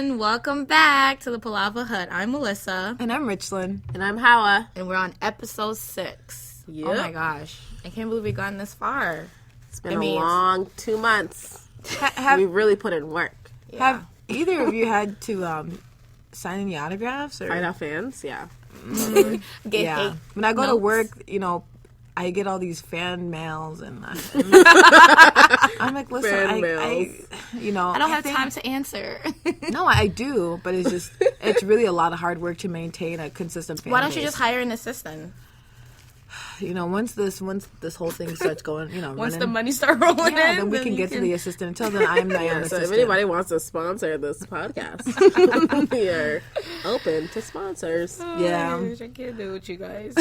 everyone. Welcome back to the Palava Hut. I'm Melissa. And I'm Richland. And I'm Hawa. And we're on episode 6. Yep. Oh my gosh. I can't believe we've gotten this far. It's been a long 2 months. We really put in work. Yeah. Have either of you had to sign any autographs? Or? Find out fans? Yeah. Get hate when I go notes. to work, I get all these fan mails, and I'm like, listen, I don't have time to answer. No, I do, but it's really a lot of hard work to maintain a consistent fan Why don't you base. just hire an assistant? Once this whole thing starts going, Once running, the money start rolling in, then we can get to the assistant. Until then, I'm my own So assistant. if anybody wants to sponsor this podcast, we are open to sponsors. Yeah. I can't do it with you guys.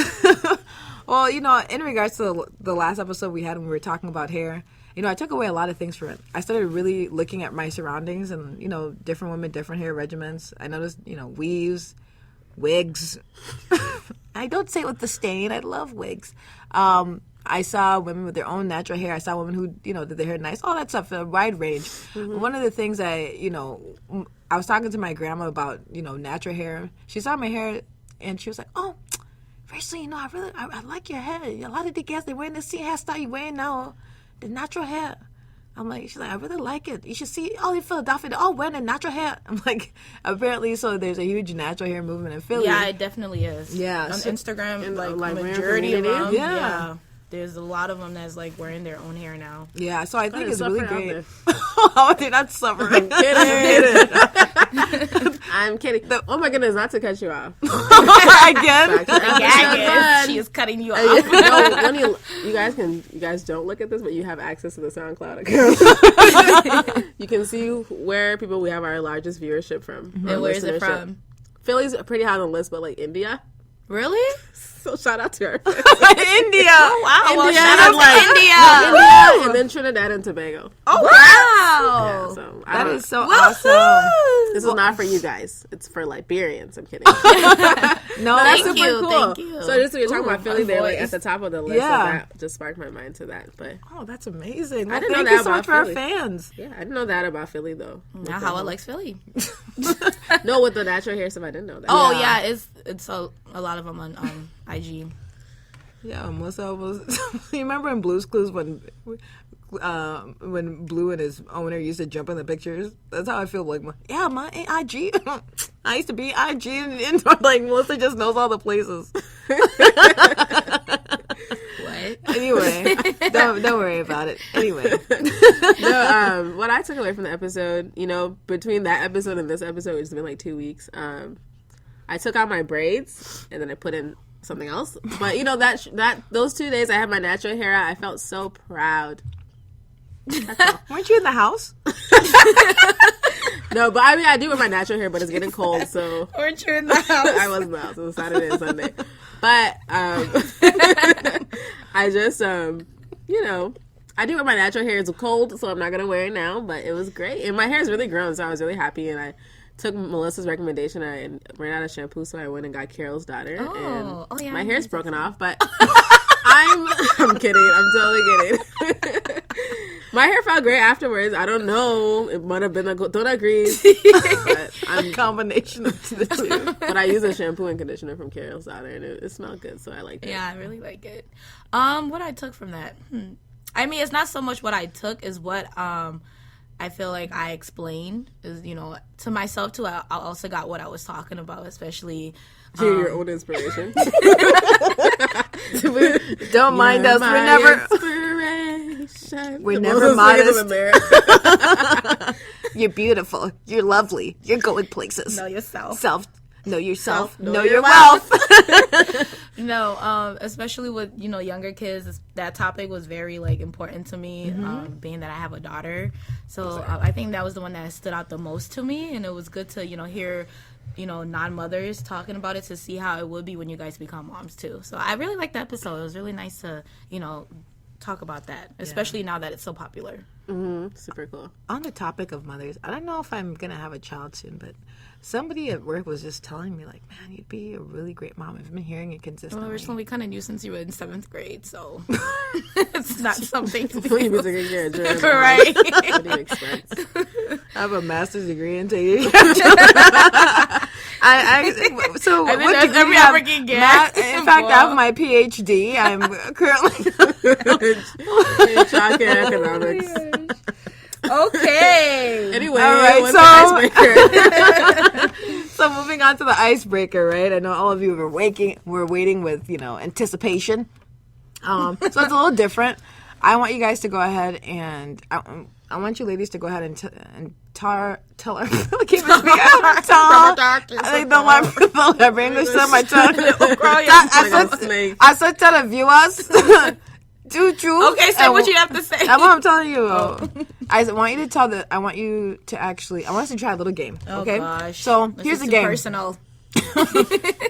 Well, in regards to the last episode we had when we were talking about hair, I took away a lot of things from it. I started really looking at my surroundings and, different women, different hair regimens. I noticed, weaves, wigs. I don't say it with disdain. I love wigs. I saw women with their own natural hair. I saw women who, did their hair nice. All that stuff, a wide range. Mm-hmm. One of the things I was talking to my grandma about, natural hair. She saw my hair and she was like, oh, Rachel, I like your hair. A lot of the guys, they're wearing the same hairstyle you're wearing now, the natural hair. I'm like, she's like, I really like it. You should see all in Philadelphia, they're all wearing the natural hair. I'm like, apparently, so there's a huge natural hair movement in Philly. Yeah, it definitely is. Yeah. On Instagram, like majority of them. Yeah. There's a lot of them that's like wearing their own hair now. Yeah, so I think it's really great. Oh, they're not suffering. I'm kidding. Oh my goodness, not to cut you off. Again? She is cutting you off. You guys don't look at this, but you have access to the SoundCloud account. You can see where we have our largest viewership from. And where is it from? Philly's pretty high on the list, but like India. Really? So shout out to her. India. Oh, wow. India, Well, shout out to India, and then Trinidad and Tobago. Oh, wow. Yeah, so That is so awesome. This is not for you guys. It's for Liberians. I'm kidding. No, Thank super you. cool. Thank you. So just when you're talking about Philly, they're like voice. at the top of the list. Yeah. So that just sparked my mind to that. But Oh, that's amazing. I Well, didn't know thank that you so much about for our Philly. fans. yeah, I didn't know that about Philly though. Now how it likes Philly. No, with the natural hair stuff, I didn't know that. Oh, yeah. It's a lot of them on IG. Yeah, Melissa was. You remember in Blue's Clues when Blue and his owner used to jump in the pictures? That's how I feel. Like, my IG. I used to be IG, and like Melissa just knows all the places. What? Anyway, don't worry about it. Anyway, No, what I took away from the episode, between that episode and this episode, it's been like 2 weeks. I took out my braids and then I put in something else. But that those 2 days I had my natural hair out, I felt so proud. weren't you in the house? No, but I mean I do with my natural hair, but it's getting cold, so Weren't you in the house? I was in the house. It was Saturday and Sunday. But I just I do with my natural hair. It's cold, so I'm not gonna wear it now. But it was great, and my hair is really grown, so I was really happy. And I took Melissa's recommendation. I ran out of shampoo, so I went and got Carol's daughter. Oh, and my hair's broken off, but I'm kidding. I'm totally kidding. My hair felt great afterwards. I don't know. It might have been a donut grease. But A combination of the two. But I use a shampoo and conditioner from Carol's daughter, and it smelled good, so I like it. Yeah, I really like it. What I took from that, I mean, it's not so much what I took as what I feel like I explained is, to myself too. I also got what I was talking about, especially Your own inspiration. Don't mind us. We're never. We're never modest. You're beautiful. You're lovely. You're going places. know yourself. Know yourself. Know your your wealth. No, especially with younger kids, that topic was very important to me. Being that I have a daughter, so I think that was the one that stood out the most to me, and it was good to hear non-mothers talking about it to see how it would be when you guys become moms too. So I really liked the episode. It was really nice to talk about that, especially now that it's so popular. Super cool. On the topic of mothers, I don't know if I'm going to have a child soon, but somebody at work was just telling me, like, man, you'd be a really great mom. I've been hearing it consistently. Well, originally we kind of knew since you were in 7th grade, so it's not something to You've been taking care of children. right. What do you expect? I have a master's degree in taking. So I think what that's degree every do you have? African gap. In fact, I have my PhD. I'm currently In childcare economics. Okay. Anyway, All right, what's the icebreaker? So moving on to the icebreaker, right? I know all of you were waiting with, anticipation. So it's a little different. I want you guys to go ahead and I want you ladies to go ahead and tell our I can't even speak. I don't want to have English on my tongue. I said tell the viewers. Okay, say what you have to say. That's what I'm telling you. I want you to I want us to try a little game. Okay. Gosh. So This here's is the too game. Personal.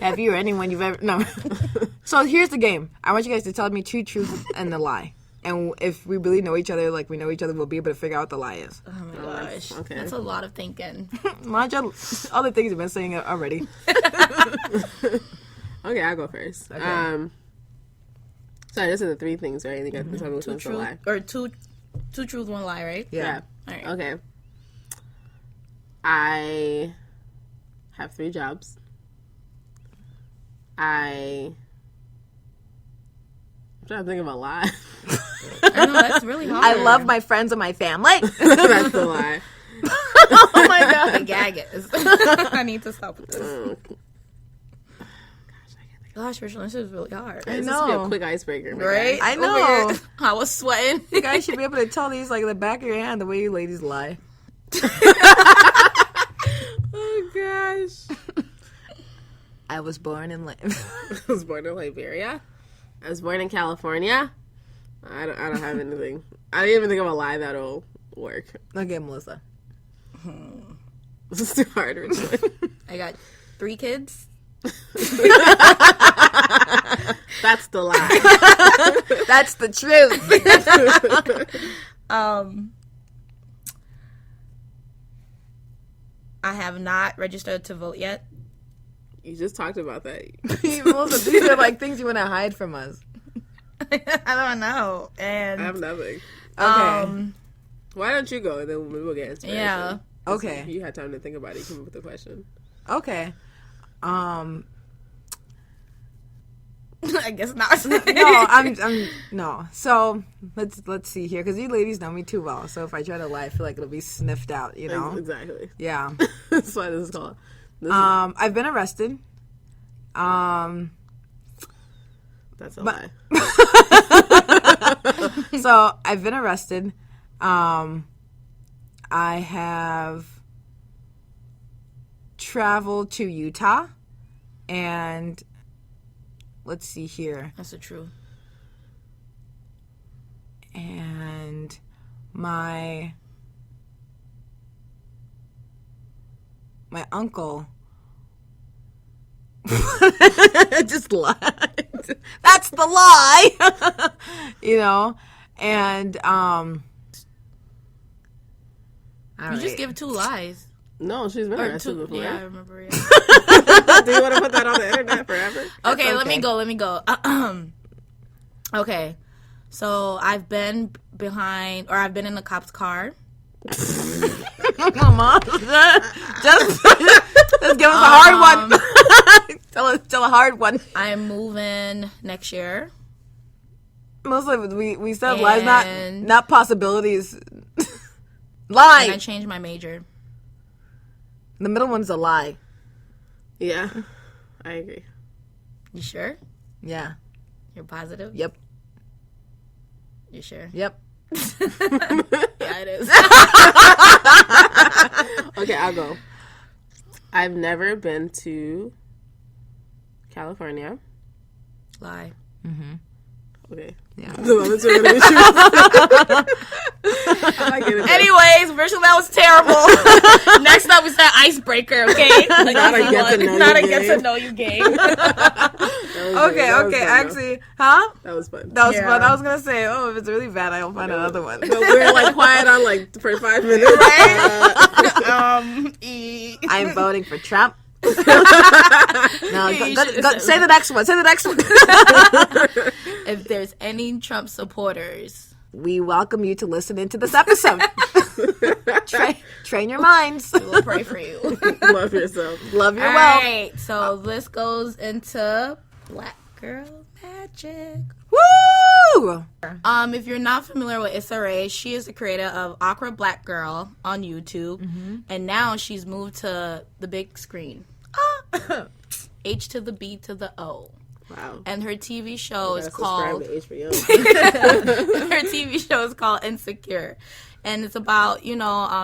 Have you or anyone you've ever no? So here's the game. I want you guys to tell me 2 truths and the lie. And if we really know each other, like we know each other, we'll be able to figure out what the lie is. Oh my gosh. Okay. That's a lot of thinking. Mind you, all the things you've been saying already. Okay, I'll go first. Okay. Sorry, these are the 3 things, right? You got to tell me which one's a lie. Or two truths, 1 lie, right? Yeah. All right. Okay. I have 3 jobs. I'm trying to think of a lie. I know, that's really hard. I love my friends and my family. That's the lie. Oh my god. The gag is. I need to stop with this. Gosh, Rachel, this is really hard. This is a quick icebreaker, my Right? guy. I know. Over here, I was sweating. You guys should be able to tell these like the back of your hand the way you ladies lie. Oh gosh. I was born in I was born in Liberia. I was born in California. I don't have anything. I didn't even think of a lie that'll work. Okay, Melissa. This is too hard, Richard. I got 3 kids. That's the lie. That's the truth. I have not registered to vote yet. You just talked about that. Melissa, these are like things you want to hide from us. I don't know. And I have nothing. Okay. Why don't you go and then we'll get inspiration? yeah. Okay. You had time to think about it. You come up with a question. Okay. I guess not. No, I'm no. So let's see here, because you ladies know me too well. So if I try to lie, I feel like it'll be sniffed out. You know. Exactly. Yeah. That's why this is called. I've been arrested. That's a lie. So I've been arrested. I have traveled to Utah, and let's see here. That's the truth. And my uncle just lied. That's the lie. You know, and You just give 2 lies. No, she's been Or arrested 2. before. Yeah, I remember. Yeah. Do you want to put that on the internet forever? Okay, let me go. Okay, so I've been in a cop's car. Come on, just give us a hard one. tell a hard one. I'm moving next year. Mostly we said lies, not possibilities. Lie. And I changed my major. The middle one's a lie. Yeah, I agree. You sure? Yeah. You're positive? Yep. You sure? Yep. Yeah, it is. Okay, I'll go. I've never been to California. Lie. Okay. Yeah. The moments are gonna be I like it. Anyways, Virtual, that was terrible. Next up is that icebreaker, okay? Like, Not a get to know you Not a game. get to know you game. Okay. Actually, huh? That was fun. That was fun. I was gonna say, if it's really bad, I'll find another one. But we're like quiet on like for 5 minutes. I'm voting for Trump. No, go, say the next one. Say the next one. If there's any Trump supporters, we welcome you to listen into this episode. Train your minds. We'll pray for you. Love yourself. Love your All wealth. right, so this goes into Black Girl Magic. Woo! If you're not familiar with Issa Rae, she is the creator of Awkward Black Girl on YouTube, and now she's moved to the big screen. H to the B to the O. Wow. And her TV show is called her TV show is called Insecure, and it's about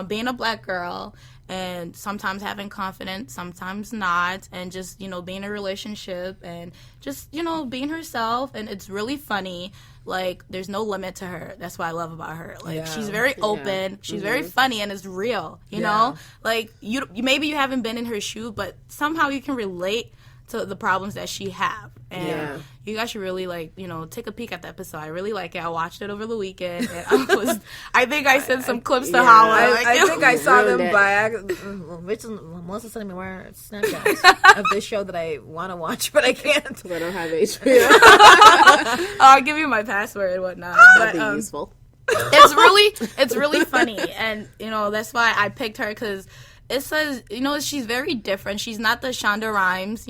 being a black girl and sometimes having confidence, sometimes not, and just being in a relationship and just being herself. And it's really funny. Like, there's no limit to her. That's what I love about her. Like, she's very open. She's very funny, and it's real. You know, like you maybe you haven't been in her shoe, but somehow you can relate to the problems that she have. And you guys should really take a peek at the episode. I really like it. I watched it over the weekend, and I think I sent some clips to Howard. I think I saw them by Melissa sent me where Snapchats of this show that I want to watch, but I can't. I don't have HBO. I'll give you my password and whatnot. That'd be useful. It's really funny, and that's why I picked her, because it says she's very different. She's not the Shonda Rhimes,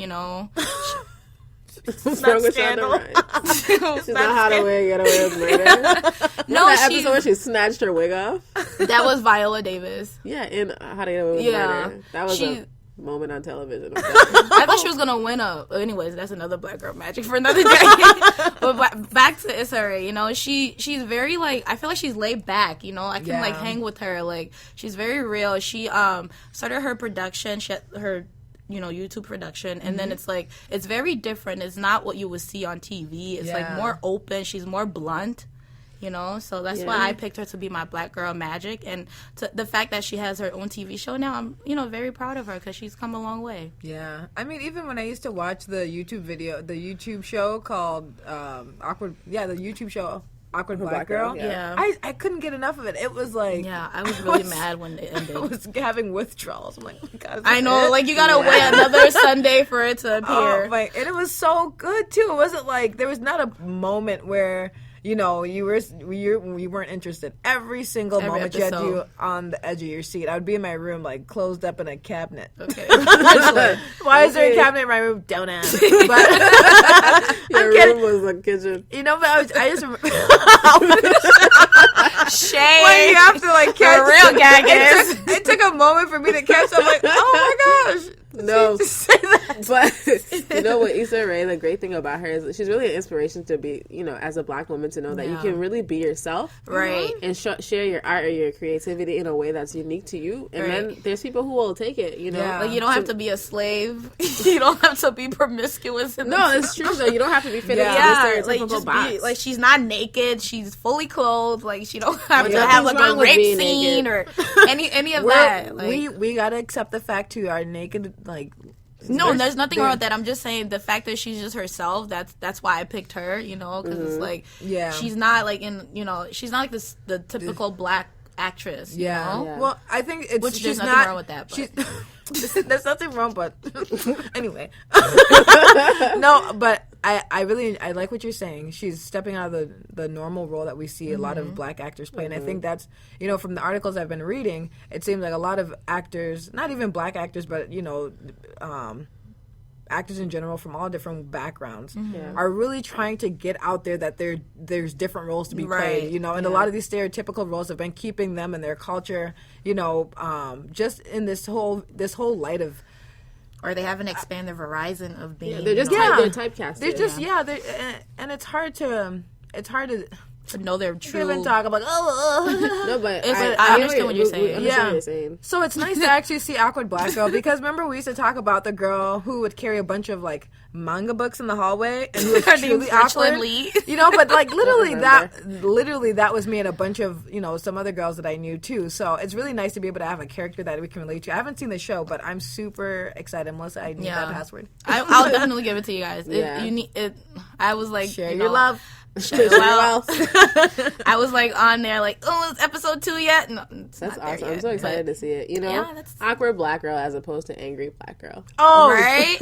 What's wrong with Shonda Rhimes? She's not How to Get Away with Murder. No, that episode where she snatched her wig off. That was Viola Davis. Yeah, in How to Get Away with Murder. That was a moment on television. I thought she was gonna win anyways, that's another Black Girl Magic for another day. But back to Issa Rae, she's very I feel like she's laid back. I can hang with her. Like, she's very real. She started her production. She had her YouTube production, and then it's very different. It's not what you would see on TV. It's more open. She's more blunt. So that's why I picked her to be my Black Girl Magic, and the fact that she has her own TV show now, I'm very proud of her, because she's come a long way. Yeah, I mean, even when I used to watch the YouTube show called Awkward Black Girl. Yeah. I couldn't get enough of it. It was like, I was really mad when it ended. I was having withdrawals. I'm like, oh my God, I know, you gotta wait another Sunday for it to appear. And it was so good too. It wasn't there was not a moment where you weren't interested. Every single moment episode. you had you on the edge of your seat. I would be in my room closed up in a cabinet. Okay. Why is there a cabinet in my room? Don't ask. But your room was a kitchen. But I just remember. Shame. When you have to catch the real gag is. It took a moment for me to catch. I'm like, oh my gosh. No, say that. But with Issa Rae, the great thing about her is she's really an inspiration to be, as a black woman, to know that you can really be yourself, right, and share your art or your creativity in a way that's unique to you. And then there's people who will take it. You don't have to be a slave. You don't have to be promiscuous. No, it's true though. You don't have to be fitting in this stereotypical box. She's not naked. She's fully clothed. She don't have to have a rape scene or any of that. We gotta accept the fact too. Our naked. No, there's nothing wrong with that. I'm just saying the fact that she's just herself. That's why I picked her. Because it's she's not she's not the typical black actress. Yeah. Well, I think there's nothing wrong with that. But. There's nothing wrong, but anyway. No, but I like what you're saying. She's stepping out of the normal role that we see a lot of black actors play, and I think that's from the articles I've been reading, it seems like a lot of actors, not even black actors, but actors in general from all different backgrounds are really trying to get out there that there's different roles to be played, and a lot of these stereotypical roles have been keeping them in their culture, just in this whole light of, or they haven't expanded the horizon of being. They're just they're typecasted. They're just and it's hard to to know their true. Even talk about No, but I understand what you're saying. I understand what you're saying. So it's nice to actually see awkward black girl, because remember we used to talk about the girl who would carry a bunch of like manga books in the hallway and who was truly awkward. You know, but like literally that was me and a bunch of, you know, some other girls that I knew too. So it's really nice to be able to have a character that we can relate to. I haven't seen the show, but I'm super excited. Melissa, I need that password. I'll definitely give it to you guys. Yeah. If you need it, I was like, Share you your know, love. Well, I was like on there like, oh, it's episode 2 yet? No, it's That's not there awesome. yet, I'm so excited to see it. You know, yeah, that's awkward black girl as opposed to angry black girl. Oh, right.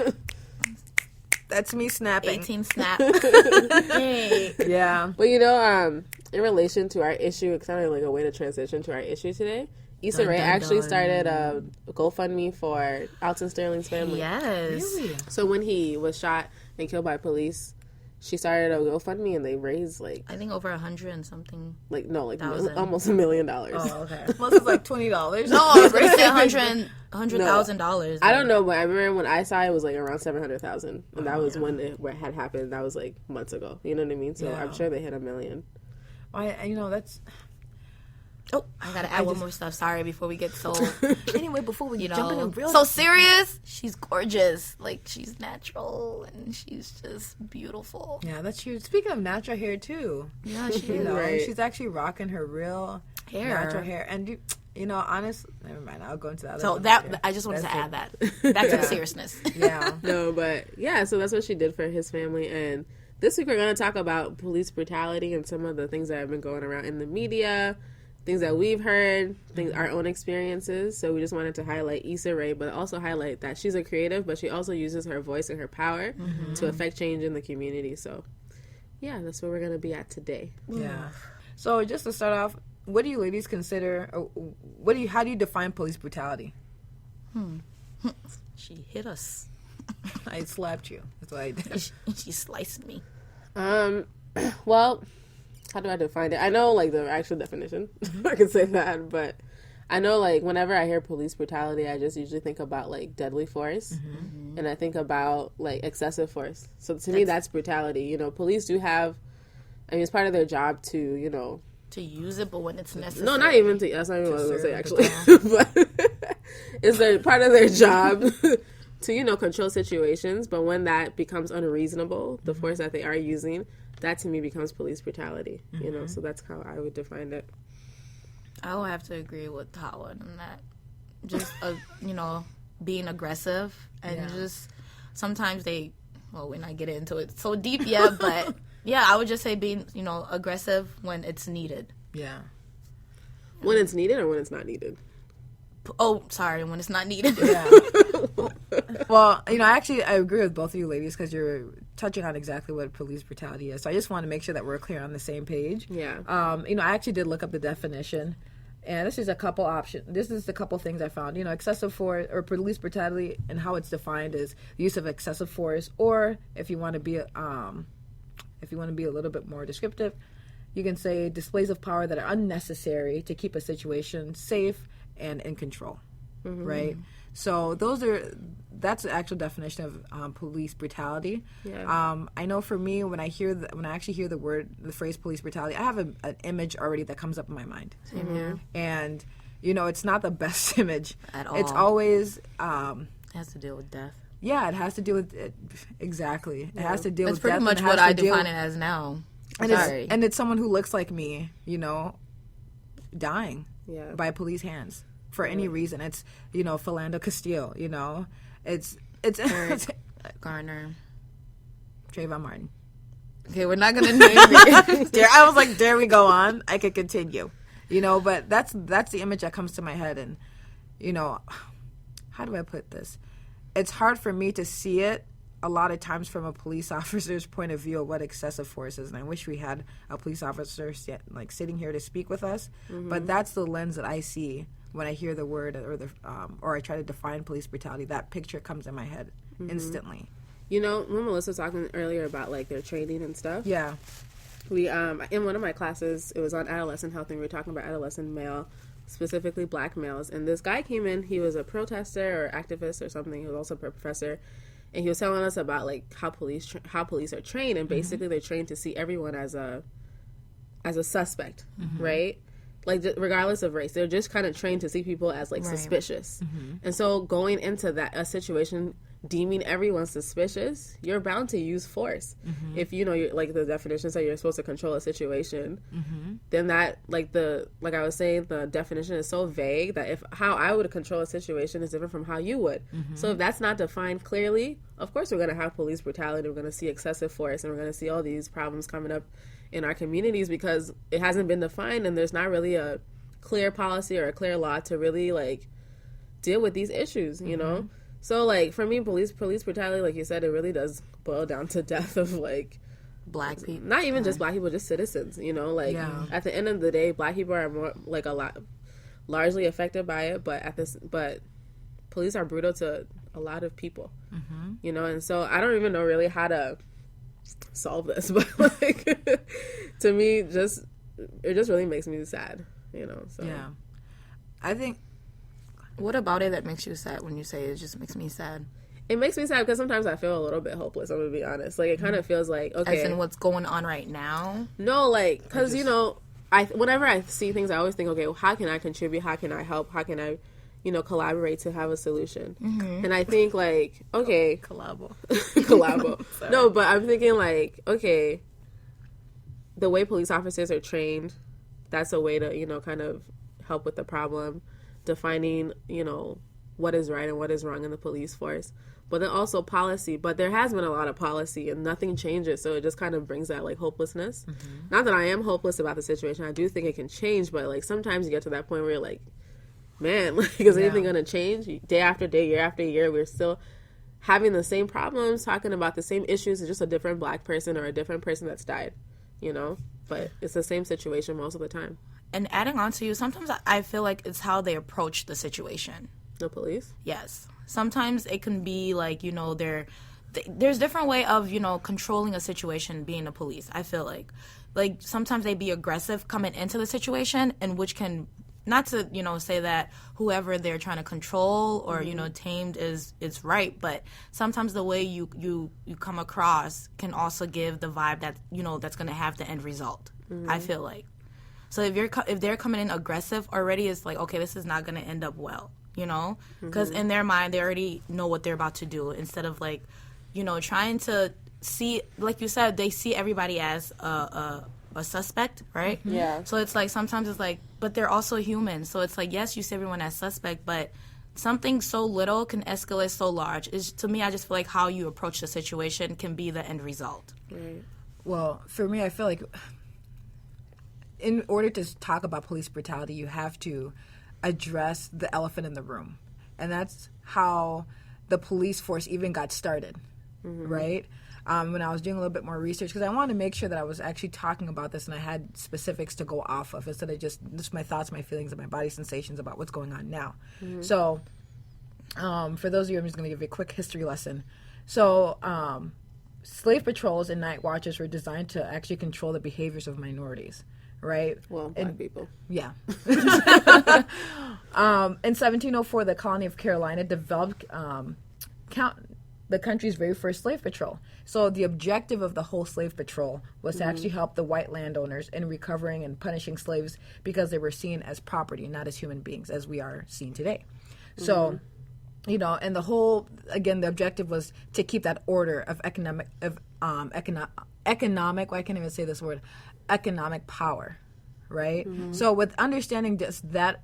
That's me snapping. 18 snap. Hey. Yeah. But you know, in relation to our issue, it's kind of like a way to transition to our issue today. Issa Rae actually started a GoFundMe for Alton Sterling's family. Yes. Really? So when he was shot and killed by police, she started a GoFundMe and they raised like I think over 100 and something. Almost $1 million. Oh, okay. Most is like $20. No, I was going to say $100,000. I don't know, but I remember when I saw it was like around 700,000, and that was when it had happened. That was like months ago. You know what I mean? So I'm sure they hit $1 million. You know, that's. Oh, I gotta add one more stuff. Sorry, before we get so Anyway, before we jump in real. so serious. She's gorgeous. Like, she's natural and she's just beautiful. Yeah, that's true. Speaking of natural hair too. Yeah, she You is. know, Right. she's actually rocking her real Hair. natural hair, and you know, honest. Never mind. I'll go into that. So one that later. I just wanted That's to it. add that back to the seriousness. Yeah. No, but yeah, so that's what she did for his family. And this week we're going to talk about police brutality and some of the things that have been going around in the media, things that we've heard, our own experiences. So we just wanted to highlight Issa Rae, but also highlight that she's a creative, but she also uses her voice and her power to affect change in the community. So yeah, that's where we're going to be at today. Yeah. So just to start off, what do you ladies consider? How do you define police brutality? She hit us. I slapped you. That's what I did. She sliced me. Well, how do I define it? I know like the actual definition. I can say that, but I know like whenever I hear police brutality, I just usually think about like deadly force, and I think about like excessive force. So to me, that's brutality. You know, police do have. I mean, it's part of their job to, you know, To use it, but when it's necessary. no, not even to. That's not even what I was gonna say actually. But it's part of their job to, you know, control situations. But when that becomes unreasonable, the force that they are using, that to me becomes police brutality. You know, so that's how I would define it. I will have to agree with Howard on that. Just, you know, being aggressive and just sometimes we're not getting into it so deep yet, but yeah, I would just say being, you know, aggressive when it's needed. Yeah. When it's needed or when it's not needed? Oh, sorry, when it's not needed. Yeah. Well, you know, I agree with both of you ladies because you're touching on exactly what police brutality is. So I just want to make sure that we're clear on the same page. Yeah. You know, I actually did look up the definition, and this is a couple options. This is the couple things I found. You know, excessive force or police brutality, and how it's defined is use of excessive force, or if you want to be a little bit more descriptive, you can say displays of power that are unnecessary to keep a situation safe and in control. Right? So that's the actual definition of police brutality. Yeah. I know for me, when I actually hear the phrase police brutality, I have an image already that comes up in my mind. And you know, it's not the best image At all. It's always It has to deal with death. yeah, it has to do with it. Exactly. It has to deal That's with pretty death, much and it what has I to deal- define it as now. And it's someone who looks like me, you know, dying Yeah. by police hands for any reason. It's, you know, Philando Castile, you know. It's Garner. Trayvon Martin. Okay, we're not gonna name it. I was like, dare we go on? I could continue. You know, but that's the image that comes to my head. And, you know, how do I put this? It's hard for me to see it a lot of times from a police officer's point of view of what excessive force is. And I wish we had a police officer sitting here to speak with us. But that's the lens that I see when I hear the word or I try to define police brutality. That picture comes in my head instantly. You know, when Melissa was talking earlier about like their training and stuff. Yeah. We in one of my classes, it was on adolescent health, and we were talking about adolescent male, specifically black males. And this guy came in. He was a protester or activist or something. He was also a professor, and he was telling us about like how police are trained, and basically they're trained to see everyone as a as a suspect, right? Like, regardless of race, they're just kind of trained to see people as, like, suspicious. And so going into a situation, deeming everyone suspicious, you're bound to use force. If, you know, you're, like, the definition says you're supposed to control a situation, then that, like I was saying, the definition is so vague that if how I would control a situation is different from how you would. So if that's not defined clearly, of course we're going to have police brutality, we're going to see excessive force, and we're going to see all these problems coming up in our communities because it hasn't been defined and there's not really a clear policy or a clear law to really, like, deal with these issues, you know? So, like, for me, police brutality, like you said, it really does boil down to death of, like, Black people. not even just Black people, just citizens, you know? Like, at the end of the day, Black people are more, like, largely affected by it, but police are brutal to a lot of people, you know? And so I don't even know really how to solve this, but, like, to me, it just really makes me sad, you know? So Yeah. I think... What about it that makes you sad when you say it just makes me sad? It makes me sad because sometimes I feel a little bit hopeless, I'm going to be honest. Like, it kind of feels like, okay. As in what's going on right now? No, like, because, you know, whenever I see things, I always think, okay, well, how can I contribute? How can I help? How can I, you know, collaborate to have a solution? And I think, like, okay. Collabo. No, but I'm thinking, like, okay, the way police officers are trained, that's a way to, you know, kind of help with the problem. Defining, you know, what is right and what is wrong in the police force, but then also policy. But there has been a lot of policy and nothing changes, so it just kind of brings that, like, hopelessness. Not that I am hopeless about the situation, I do think it can change, but, like, sometimes you get to that point where you're like, man, like, is anything gonna change? Day after day, year after year, we're still having the same problems, talking about the same issues. It's just a different Black person or a different person that's died, you know, but it's the same situation most of the time. And adding on to you, sometimes I feel like it's how they approach the situation. The police? Yes. Sometimes it can be like, you know, there's different way of, you know, controlling a situation being the police. I feel like sometimes they be aggressive coming into the situation, and which can, not to, you know, say that whoever they're trying to control or, you know, tamed is right, but sometimes the way you come across can also give the vibe that, you know, that's going to have the end result. I feel like. So if they're coming in aggressive already, it's like, okay, this is not going to end up well, you know? Because in their mind, they already know what they're about to do, instead of, like, you know, trying to see, like you said, they see everybody as a suspect, right? Yeah. So it's like, sometimes it's like, but they're also human. So it's like, yes, you see everyone as suspect, but something so little can escalate so large. To me, I just feel like how you approach the situation can be the end result. Right. Well, for me, I feel like in order to talk about police brutality, you have to address the elephant in the room. And that's how the police force even got started, right? When I was doing a little bit more research, because I wanted to make sure that I was actually talking about this and I had specifics to go off of instead of just my thoughts, my feelings, and my body sensations about what's going on now. So for those of you, I'm just going to give you a quick history lesson. So slave patrols and night watches were designed to actually control the behaviors of minorities. Right? Well, Black people. Yeah. In 1704, the colony of Carolina developed the country's very first slave patrol. So the objective of the whole slave patrol was to actually help the white landowners in recovering and punishing slaves because they were seen as property, not as human beings, as we are seen today. So, you know, and the whole, again, the objective was to keep that order of economic, why I can't even say this word, economic power, right? So with understanding just that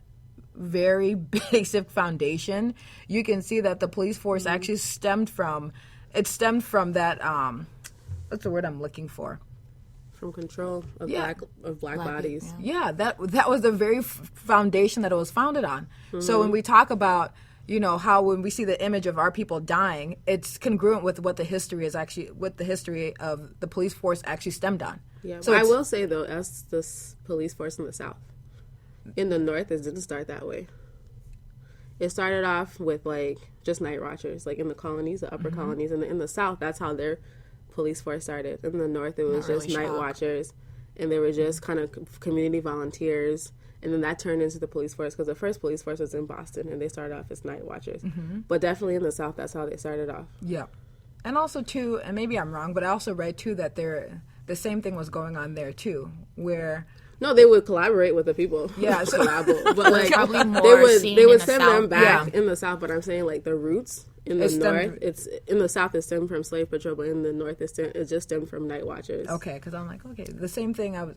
very basic foundation, you can see that the police force actually stemmed from that, what's the word I'm looking for? From control of black bodies. Yeah, that was the very foundation that it was founded on. So when we talk about, you know, how when we see the image of our people dying, it's congruent with what the history is actually, what the history of the police force actually stemmed on. Yeah, so I will say, though, as this police force in the South, in the North, it didn't start that way. It started off with, like, just night watchers, like in the colonies, the upper colonies. And in the South, that's how their police force started. In the North, it was just night watchers, and they were just kind of community volunteers. And then that turned into the police force, because the first police force was in Boston, and they started off as night watchers. But definitely in the South, that's how they started off. Yeah. And also, too, and maybe I'm wrong, but I also read, too, that the same thing was going on there too, where no, they would collaborate with the people. Yeah, so, but like probably more they would in send the them South. back in the South. But I'm saying like the roots in the North, stemmed, it's in the South it stemmed from slave patrol, but in the North it just stemmed from night watchers. Okay, because I'm like, okay, the same thing. I was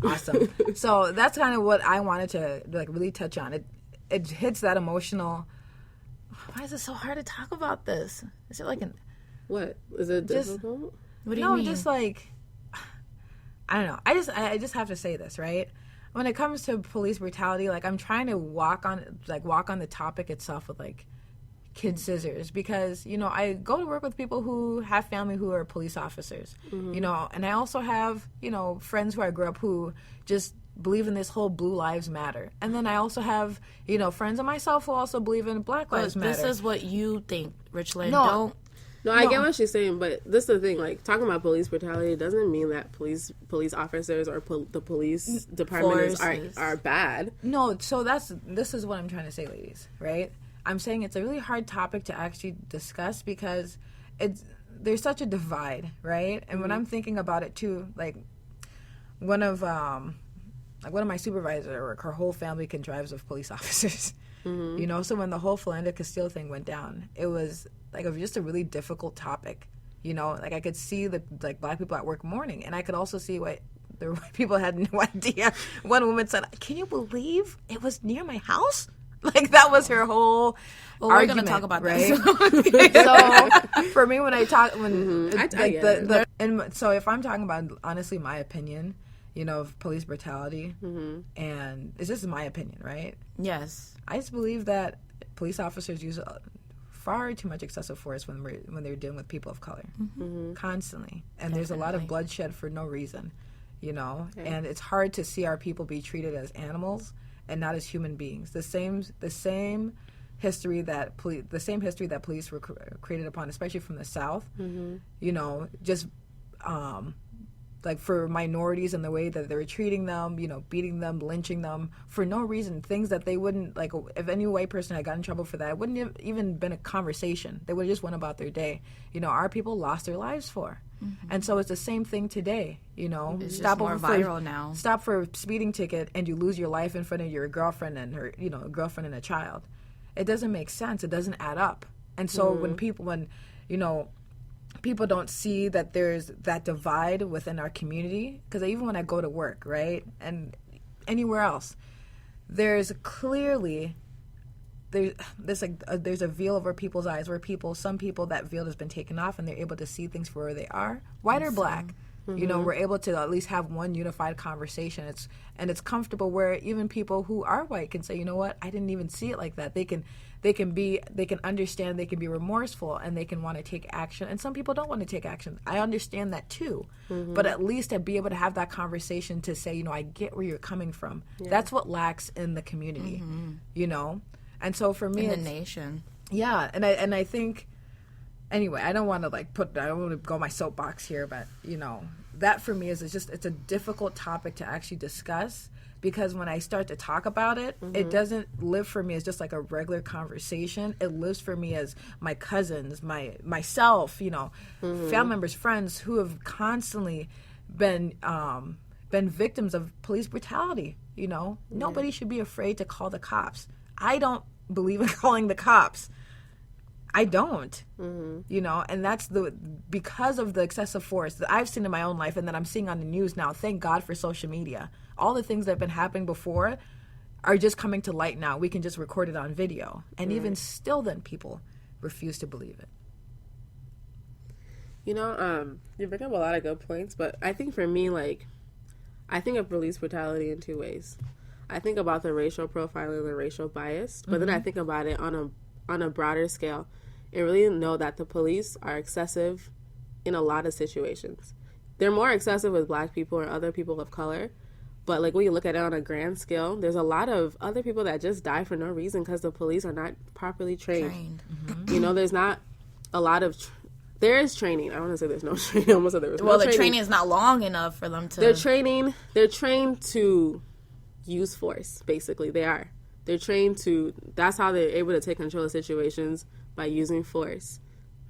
awesome. So that's kind of what I wanted to like really touch on. It hits that emotional. Why is it so hard to talk about this? Is it like an what is it difficult? What do you mean? Just like I don't know. I just have to say this, right? When it comes to police brutality, like I'm trying to walk on the topic itself with like kid scissors, because you know I go to work with people who have family who are police officers, you know, and I also have, you know, friends who I grew up who just believe in this whole Blue Lives Matter, and then I also have, you know, friends of myself who also believe in Black Lives Matter. This is what you think, Richland. No, I get what she's saying, but this is the thing. Like talking about police brutality doesn't mean that police officers or the police department are bad. No, so this is what I'm trying to say, ladies. Right? I'm saying it's a really hard topic to actually discuss because there's such a divide, right? And when I'm thinking about it too, like one of my supervisors, her whole family can drive as police officers. You know, so when the whole Philando Castile thing went down, it was like just a really difficult topic. You know, like I could see the Black people at work mourning, and I could also see what the white people had no idea. One woman said, "Can you believe it was near my house?" Like that was her whole well, argument. We're gonna talk about right? that. So for me, when I talk, and so if I'm talking about honestly my opinion, you know, of police brutality, and this is my opinion, right? Yes. I just believe that police officers use far too much excessive force when they're dealing with people of color, constantly, and there's a lot of bloodshed for no reason, you know, and it's hard to see our people be treated as animals and not as human beings. The same history that police were created upon, especially from the South, you know, just like for minorities and the way that they were treating them, you know, beating them, lynching them for no reason, things that they wouldn't, like if any white person had gotten in trouble for that, it wouldn't have even been a conversation. They would have just went about their day. You know, our people lost their lives for. And so it's the same thing today, you know. It's just more viral now. Stop for a speeding ticket and you lose your life in front of your girlfriend and her, you know, girlfriend and a child. It doesn't make sense. It doesn't add up. And so when you know, people don't see that there's that divide within our community, because even when I go to work, right, and anywhere else, there's clearly there's a veil over people's eyes where some people that veil has been taken off and they're able to see things for where they are, white or black. You know, we're able to at least have one unified conversation. It's comfortable where even people who are white can say, you know what, I didn't even see it like that. They can understand, they can be remorseful, and they can want to take action. And some people don't want to take action. I understand that too. But at least to be able to have that conversation to say, you know, I get where you're coming from. Yeah. That's what lacks in the community, you know? And so for me, in the nation. Yeah. And I think, anyway, I don't want to go my soapbox here, but you know, that for me it's a difficult topic to actually discuss, because when I start to talk about it, it doesn't live for me as just like a regular conversation. It lives for me as my cousins, myself, you know, family members, friends who have constantly been victims of police brutality. You know, nobody should be afraid to call the cops. I don't believe in calling the cops. I don't, you know, and that's because of the excessive force that I've seen in my own life and that I'm seeing on the news now. Thank God for social media. All the things that have been happening before are just coming to light now. We can just record it on video. And even still then people refuse to believe it. You know, you bring up a lot of good points, but I think for me, like, I think of police brutality in two ways. I think about the racial profiling and the racial bias, but then I think about it on a broader scale and really know that the police are excessive in a lot of situations. They're more excessive with black people or other people of color, but like when you look at it on a grand scale, there's a lot of other people that just die for no reason because the police are not properly trained. You know, there's not a lot of there is training. I want to say there's no training. I almost said there was no training. Training is not long enough for them to... They're trained to use force, basically. They're trained to... That's how they're able to take control of situations, by using force.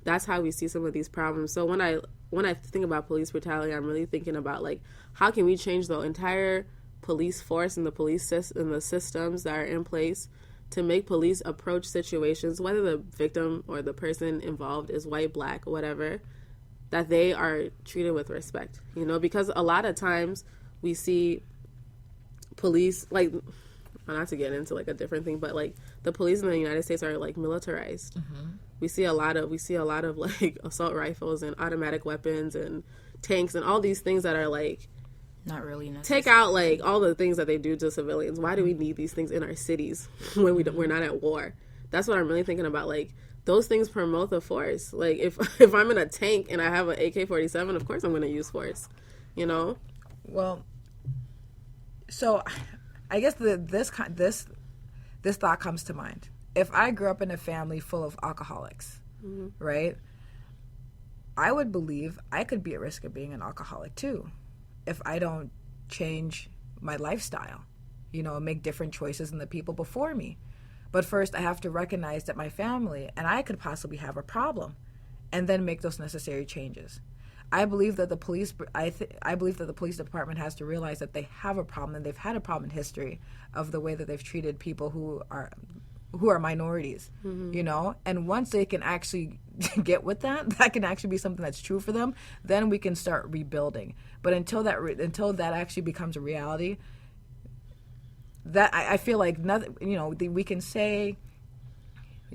That's how we see some of these problems. So when I when I think about police brutality, I'm really thinking about, like, how can we change the entire police force and the police and the systems that are in place to make police approach situations, whether the victim or the person involved is white, black, whatever, that they are treated with respect, you know, because a lot of times we see police, like, not to get into, like, a different thing, but, like, the police in the United States are, like, militarized. We see a lot of like assault rifles and automatic weapons and tanks and all these things that are, like, not really necessary. Take out, like, all the things that they do to civilians. Why do we need these things in our cities when we're not at war? That's what I'm really thinking about. Like, those things promote the force. Like, if I'm in a tank and I have an AK-47, of course I'm going to use force, you know? Well, so I guess this thought comes to mind. If I grew up in a family full of alcoholics, right, I would believe I could be at risk of being an alcoholic too if I don't change my lifestyle, you know, and make different choices than the people before me. But first, I have to recognize that my family and I could possibly have a problem, and then make those necessary changes. I believe that the police. I believe that the police department has to realize that they have a problem, and they've had a problem in history of the way that they've treated people who are minorities, you know. And once they can actually get with that can actually be something that's true for them. Then we can start rebuilding. But until that actually becomes a reality, that I feel like nothing. You know, we can say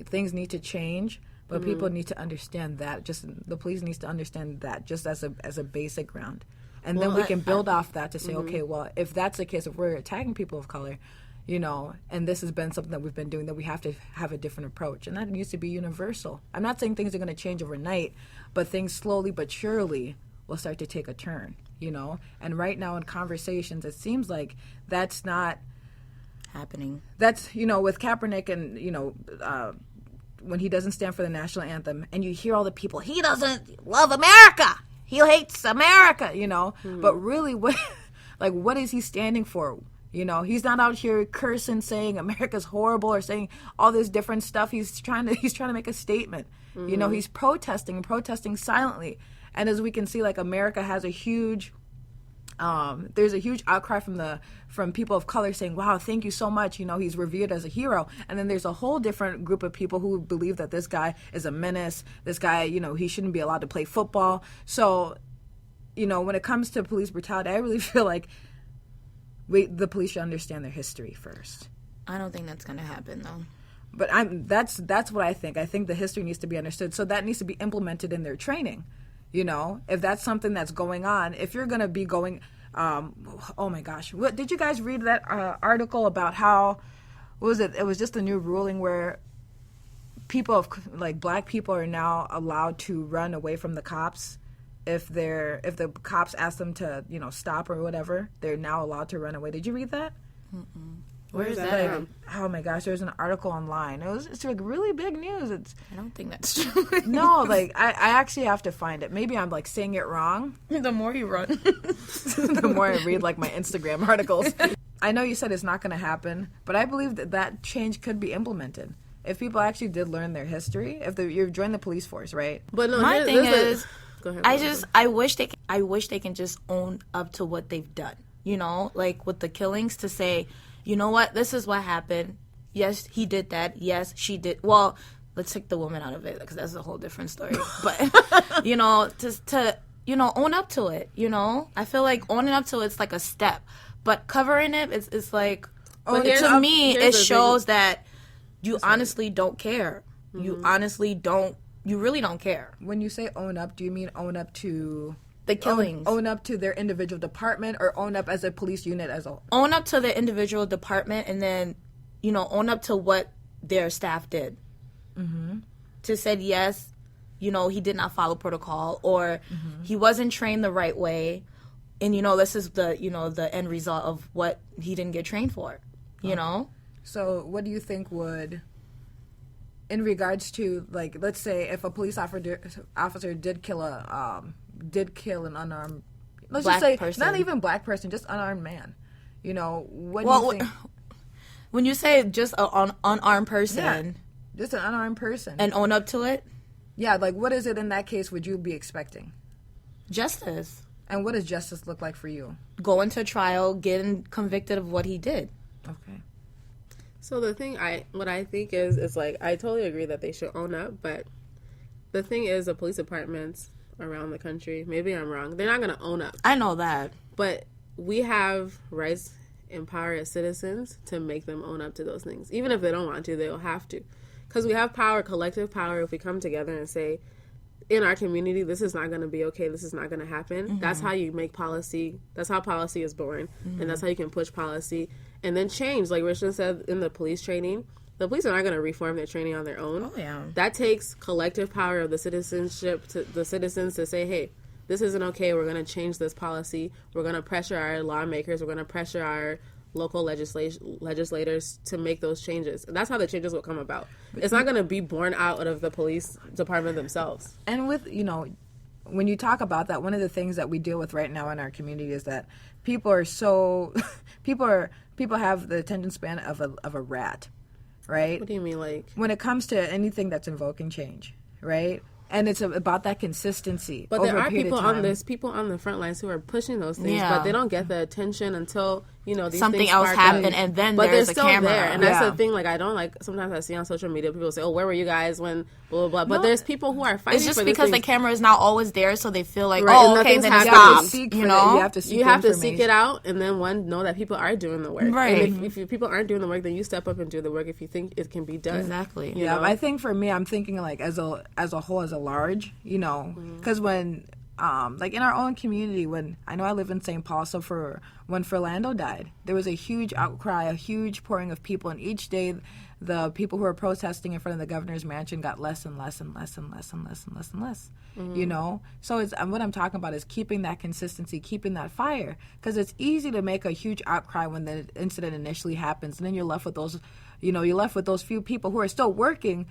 things need to change. But people need to understand that. Just the police needs to understand that just as a basic ground, and then we can build off that to say, okay, well, if that's the case, if we're attacking people of color, you know, and this has been something that we've been doing, that we have to have a different approach, and that needs to be universal. I'm not saying things are going to change overnight, but things slowly but surely will start to take a turn, you know. And right now in conversations, it seems like that's not happening. That's, you know, with Kaepernick and, you know, when he doesn't stand for the national anthem, and you hear all the people, he doesn't love America, he hates America, you know. But really, what is he standing for? You know, he's not out here cursing, saying America's horrible, or saying all this different stuff. He's trying to make a statement. You know, he's protesting silently. And as we can see, like, America has a huge there's a huge outcry from people of color saying, wow, thank you so much, you know, he's revered as a hero. And then there's a whole different group of people who believe that this guy is a menace, this guy, you know, he shouldn't be allowed to play football. So, you know, when it comes to police brutality, I really feel like the police should understand their history first. I don't think that's going to happen, though. But that's what I think. I think the history needs to be understood, so that needs to be implemented in their training. You know, if that's something that's going on, if you're going to be going, oh my gosh, what did you guys read that article about how, what was it? It was just a new ruling where black people are now allowed to run away from the cops. If the cops ask them to, you know, stop or whatever, they're now allowed to run away. Did you read that? Mm-mm. Where is that? Like, oh my gosh, there's an article online. It's like really big news. I don't think that's true. No, like I actually have to find it. Maybe I'm like saying it wrong. The more you run, the more I read like my Instagram articles. I know you said it's not going to happen, but I believe that change could be implemented if people actually did learn their history. If you join the police force, right? But no, my thing is, go ahead, I wish they can just own up to what they've done. You know, like with the killings, to say, you know what, this is what happened. Yes, he did that. Yes, she did. Well, let's take the woman out of it because that's a whole different story. But, you know, to you know, own up to it, you know? I feel like owning up to it's like a step. But covering it, it's like, to me, it shows that you honestly don't care. Mm-hmm. You really don't care. When you say own up, do you mean own up to the killings? Own up to their individual department, or own up as a police unit as a whole? Own up to the individual department, and then, you know, own up to what their staff did. Mm-hmm. To say, yes, you know, he did not follow protocol, or he wasn't trained the right way, and, you know, this is the, you know, the end result of what he didn't get trained for, you know? So what do you think would, in regards to, like, let's say if a police officer did kill an unarmed, let's black just say, person. not even black person, just unarmed man. You know, what do you think? When you say just an unarmed person, just an unarmed person, and own up to it, like, what is it in that case would you be expecting? Justice. And what does justice look like for you? Going to trial, getting convicted of what he did. Okay. So the thing what I think is like, I totally agree that they should own up, but the thing is, the police departments around the country, maybe I'm wrong, they're not going to own up. I know that. But we have rights and power as citizens to make them own up to those things. Even if they don't want to, they'll have to. Because we have power, collective power, if we come together and say, in our community, this is not going to be okay, this is not going to happen. Mm-hmm. That's how you make policy. That's how policy is born. Mm-hmm. And that's how you can push policy. And then change, like Richard said in the police training. The police are not going to reform their training on their own. Oh, yeah. That takes collective power of the citizens to say, hey, this isn't okay. We're going to change this policy. We're going to pressure our lawmakers. We're going to pressure our local legislators to make those changes. And that's how the changes will come about. It's not going to be born out of the police department themselves. And with, when you talk about that, one of the things that we deal with right now in our community is that people are so people have the attention span of a rat. Right? What do you mean, like? When it comes to anything that's invoking change, right? And it's about that consistency. But there are people on the front lines who are pushing those things, but they don't get the attention until these something things else happened, and then but there's they're a still camera there. And that's the thing. Like, I don't like. Sometimes I see on social media people say, "Oh, where were you guys when blah blah blah?" But there's people who are fighting. It's just for because the camera is not always there, so they feel like, right, oh, okay, then it stops. You have to seek it out, and then know that people are doing the work. Right. And if people aren't doing the work, then you step up and do the work if you think it can be done. Exactly. You know? I think for me, I'm thinking like as a whole, as a large, because when. Like in our own community, when I know I live in St. Paul, so when Philando died, there was a huge outcry, a huge pouring of people, and each day the people who were protesting in front of the governor's mansion got less and less and less and less and less and less and less. Mm-hmm. So it's what I'm talking about is keeping that consistency, keeping that fire, because it's easy to make a huge outcry when the incident initially happens, and then you're left with those. You're left with those few people who are still working,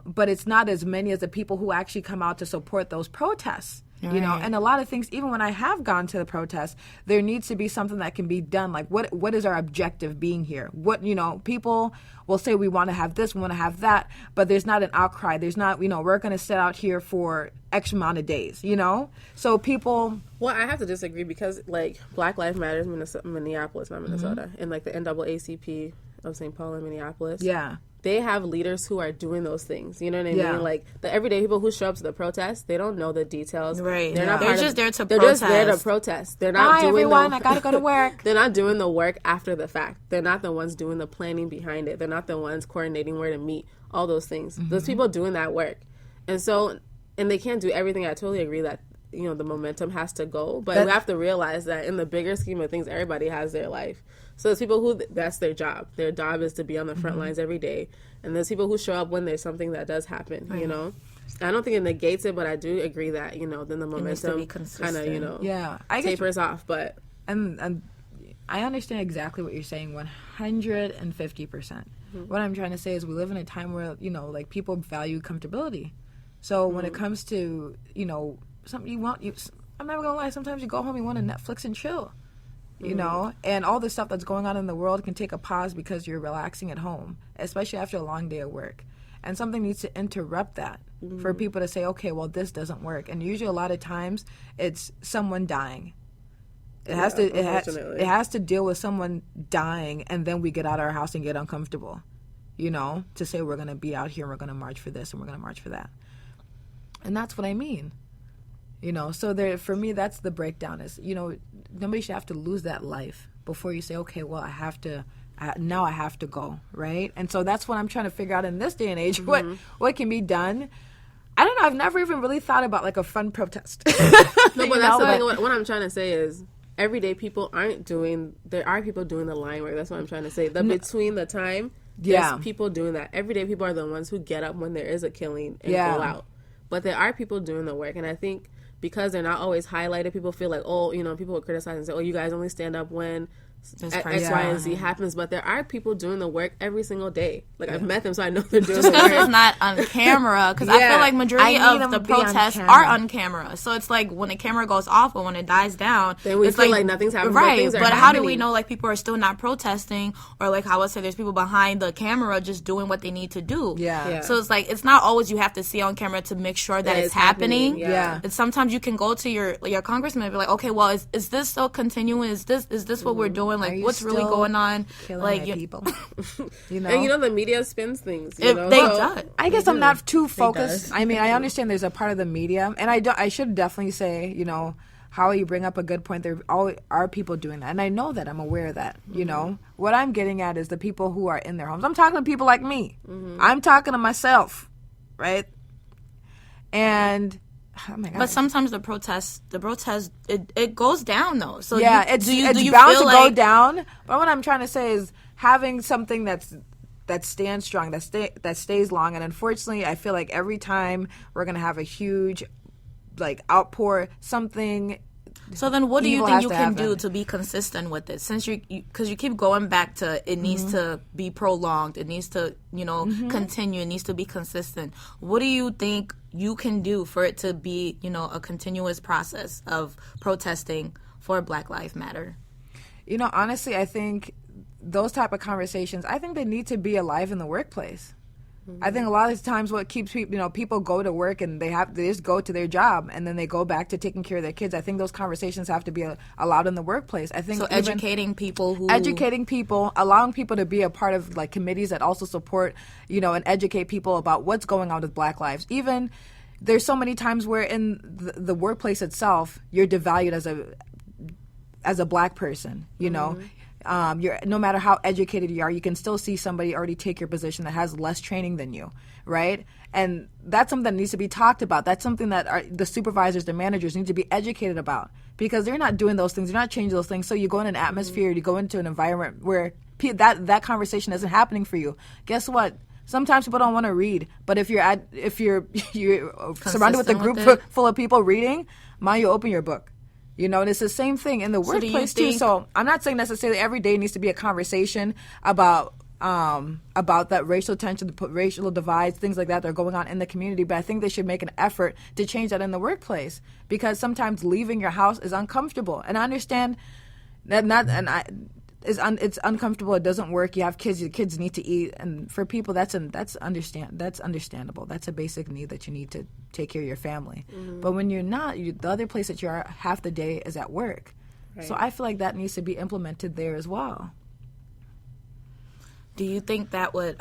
but it's not as many as the people who actually come out to support those protests. Right. And a lot of things, even when I have gone to the protests, there needs to be something that can be done. Like, what is our objective being here? People will say we want to have this, we want to have that, but there's not an outcry. There's not, we're going to sit out here for X amount of days, So people... Well, I have to disagree because, like, Black Lives Matter Minneapolis, not Minnesota, and, like, the NAACP of St. Paul and Minneapolis. Yeah. They have leaders who are doing those things. You know what I mean? Like, the everyday people who show up to the protest, they don't know the details. Right. They're just there to protest. They're just there to protest. They're not doing everyone, I gotta go to work. They're not doing the work after the fact. They're not the ones doing the planning behind it. They're not the ones coordinating where to meet, all those things. Mm-hmm. Those people doing that work. And they can't do everything. I totally agree that, the momentum has to go. But we have to realize that in the bigger scheme of things, everybody has their life. So there's people who, that's their job. Their job is to be on the front lines every day. And there's people who show up when there's something that does happen, I don't think it negates it, but I do agree that, then the momentum kind of, tapers off. But and I understand exactly what you're saying 150%. Mm-hmm. What I'm trying to say is we live in a time where, like, people value comfortability. So when it comes to, something you want, I'm never going to lie, sometimes you go home, you want to Netflix and chill. And all the stuff that's going on in the world can take a pause because you're relaxing at home, especially after a long day of work. And something needs to interrupt that for people to say, okay, well, this doesn't work. And usually a lot of times it's someone dying. It has to deal with someone dying, and then we get out of our house and get uncomfortable, to say we're going to be out here and we're going to march for this and we're going to march for that. And that's what I mean. So for me, that's the breakdown is, nobody should have to lose that life before you say, okay, well, I have to go, right? And so that's what I'm trying to figure out in this day and age, what can be done. I don't know, I've never even really thought about, like, a fun protest. No, but that's the thing, what I'm trying to say is, everyday people there are people doing the line work, that's what I'm trying to say. Between the time, there's people doing that. Everyday people are the ones who get up when there is a killing and go out. But there are people doing the work, and I think because they're not always highlighted, people feel like, people will criticize and say, oh, you guys only stand up when X, Y, and Z happens, but there are people doing the work every single day. Like, I've met them, so I know they're doing the work. It's not on camera, because I feel like majority of the protests are on camera. So it's like when the camera goes off or when it dies down, then we it's feel like nothing's happening. Right, but how do we know like people are still not protesting, or like how I say there's people behind the camera just doing what they need to do? Yeah. So it's like it's not always you have to see on camera to make sure that it's happening. Yeah. And sometimes you can go to your congressman and be like, okay, well, is this still continuing? Is this what we're doing? Like, what's really going on? Like, people, you know, and the media spins things. I guess I'm not too focused. I mean, I understand there's a part of the media, and I should definitely say, how you bring up a good point. There are people doing that, and I know that. I'm aware of that. What I'm getting at is the people who are in their homes. I'm talking to people like me. I'm talking to myself, right? And oh my God. But sometimes the protest, it goes down though. So yeah, it's bound to go down. But what I'm trying to say is having something that stands strong, that stays long. And unfortunately, I feel like every time we're gonna have a huge outpour, something. So then, what do you think you can do to be consistent with it? Since because you keep going back to it needs to be prolonged, it needs to continue, it needs to be consistent. What do you think you can do for it to be a continuous process of protesting for Black Lives Matter? Honestly, I think those type of conversations, I think they need to be alive in the workplace. I think a lot of times what keeps people, people go to work and they just go to their job and then they go back to taking care of their kids. I think those conversations have to be allowed in the workplace. I think educating people, allowing people to be a part of committees that also support, and educate people about what's going on with Black lives. Even there's so many times where in the workplace itself, you're devalued as a Black person, you're no matter how educated you are, you can still see somebody already take your position that has less training than you, right? And that's something that needs to be talked about. That's something that the supervisors, the managers need to be educated about, because they're not doing those things, they're not changing those things. So you go in an atmosphere, you go into an environment where that conversation isn't happening for you. Guess what? Sometimes people don't want to read, but if you're surrounded with a group full of people reading, mind you, open your book. And it's the same thing in the workplace too. So I'm not saying necessarily every day needs to be a conversation about that racial tension, the racial divides, things like that are going on in the community. But I think they should make an effort to change that in the workplace, because sometimes leaving your house is uncomfortable. And I understand that it's uncomfortable. It doesn't work. You have kids. Your kids need to eat, and for people, that's understandable. That's a basic need that you need to take care of your family. But when you're not, the other place that you are half the day is at work. Right. So I feel like that needs to be implemented there as well. Do you think that would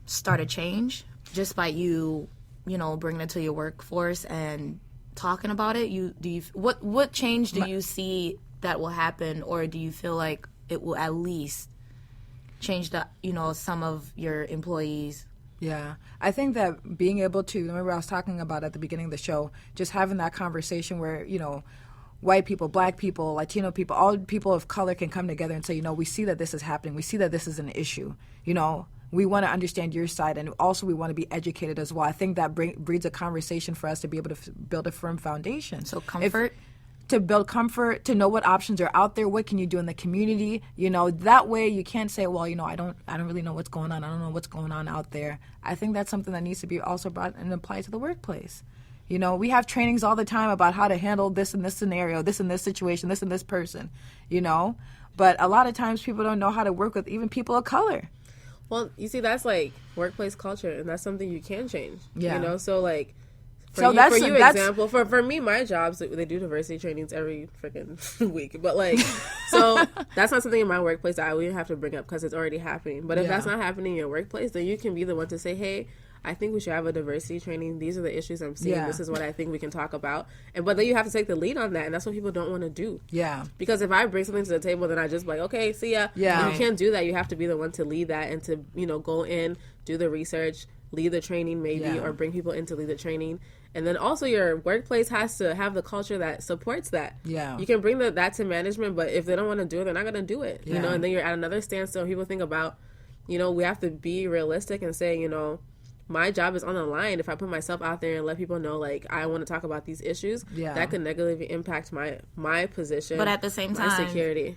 start a change just by you bringing it to your workforce and talking about it? What change do you see that will happen, or do you feel like it will at least change some of your employees? Yeah, I think that being able to, remember I was talking about at the beginning of the show, just having that conversation where, white people, Black people, Latino people, all people of color can come together and say, we see that this is happening. We see that this is an issue. We want to understand your side, and also we want to be educated as well. I think that breeds a conversation for us to be able to build a firm foundation. So comfort? To build comfort, to know what options are out there, what can you do in the community, that way you can't say, well, I don't really know what's going on. I don't know what's going on out there. I think that's something that needs to be also brought and applied to the workplace. We have trainings all the time about how to handle this in this scenario, this in this situation, this in this person, but a lot of times people don't know how to work with even people of color. Well, you see, that's workplace culture, and that's something you can change. Yeah. So example, for me, my jobs, they do diversity trainings every freaking week. But so that's not something in my workplace that I would have to bring up because it's already happening. But if that's not happening in your workplace, then you can be the one to say, hey, I think we should have a diversity training. These are the issues I'm seeing. Yeah. This is what I think we can talk about. But then you have to take the lead on that, and that's what people don't want to do. Yeah. Because if I bring something to the table, then I just okay, see ya. Yeah. And you can't do that. You have to be the one to lead that and to, go in, do the research, lead the training maybe, or bring people in to lead the training. And then also your workplace has to have the culture that supports that. Yeah. You can bring that to management, but if they don't want to do it, they're not going to do it. Yeah. And then you're at another standstill. People think about, we have to be realistic and say, my job is on the line. If I put myself out there and let people know, I want to talk about these issues, that could negatively impact my position. But at the same time, my security.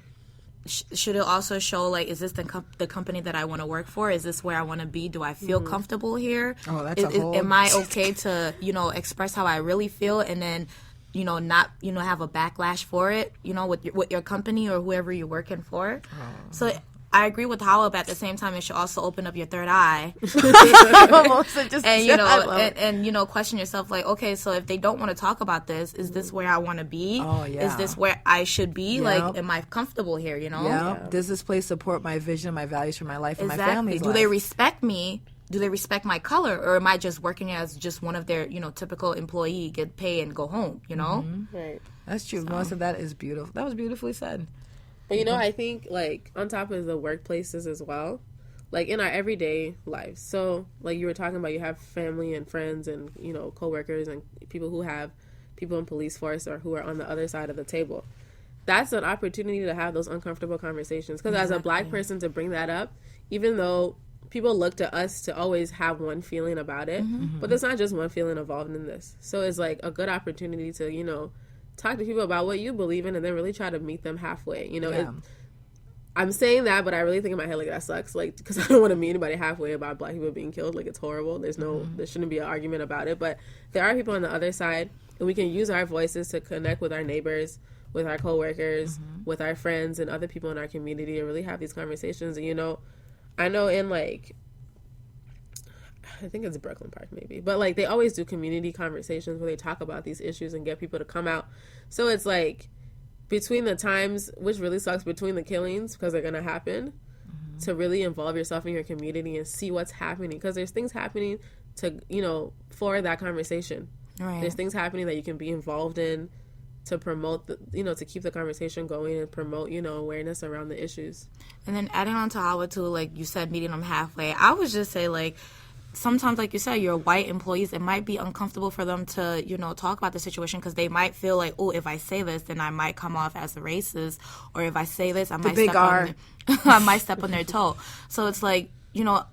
should it also show, like, is this the company that I want to work for? Is this where I want to be? Do I feel comfortable here? Oh, that's a whole... Am I okay to, express how I really feel and then, not, have a backlash for it, with your company or whoever you're working for? Oh. So I agree with Hawa, but at the same time, it should also open up your third eye. and question yourself, like, okay, so if they don't want to talk about this, is this where I want to be? Oh, yeah. Is this where I should be? Yep. Like, am I comfortable here, Yeah. Does this place support my vision, my values for my life and my family's life? Do they respect me? Do they respect my color? Or am I just working as just one of their, typical employee, get paid and go home, Mm-hmm. Right. That's true. So. Most of that is beautiful. That was beautifully said. But, I think, like, on top of the workplaces as well, like, in our everyday lives. So, like you were talking about, you have family and friends and, coworkers and people who have people in police force or who are on the other side of the table. That's an opportunity to have those uncomfortable conversations. Because as a Black person, to bring that up, even though people look to us to always have one feeling about it, but there's not just one feeling involved in this. So it's, like, a good opportunity to, talk to people about what you believe in and then really try to meet them halfway. I'm saying that, but I really think in my head, like, that sucks. Like, because I don't want to meet anybody halfway about Black people being killed. Like, it's horrible. There shouldn't be an argument about it. But there are people on the other side, and we can use our voices to connect with our neighbors, with our coworkers, with our friends, and other people in our community and really have these conversations. And, I know in, like, I think it's Brooklyn Park maybe, but, like, they always do community conversations where they talk about these issues and get people to come out. So it's like between the times, which really sucks, between the killings, because they're going to happen, to really involve yourself in your community and see what's happening, because there's things happening to, for that conversation. Right. There's things happening that you can be involved in to promote, to keep the conversation going and promote, awareness around the issues. And then adding on to Hawa too, like you said, meeting them halfway, I would just say, like, sometimes, like you said, your white employees, it might be uncomfortable for them to, talk about the situation because they might feel like, oh, if I say this, then I might come off as a racist, or if I say this, I might step on their toe. So it's like,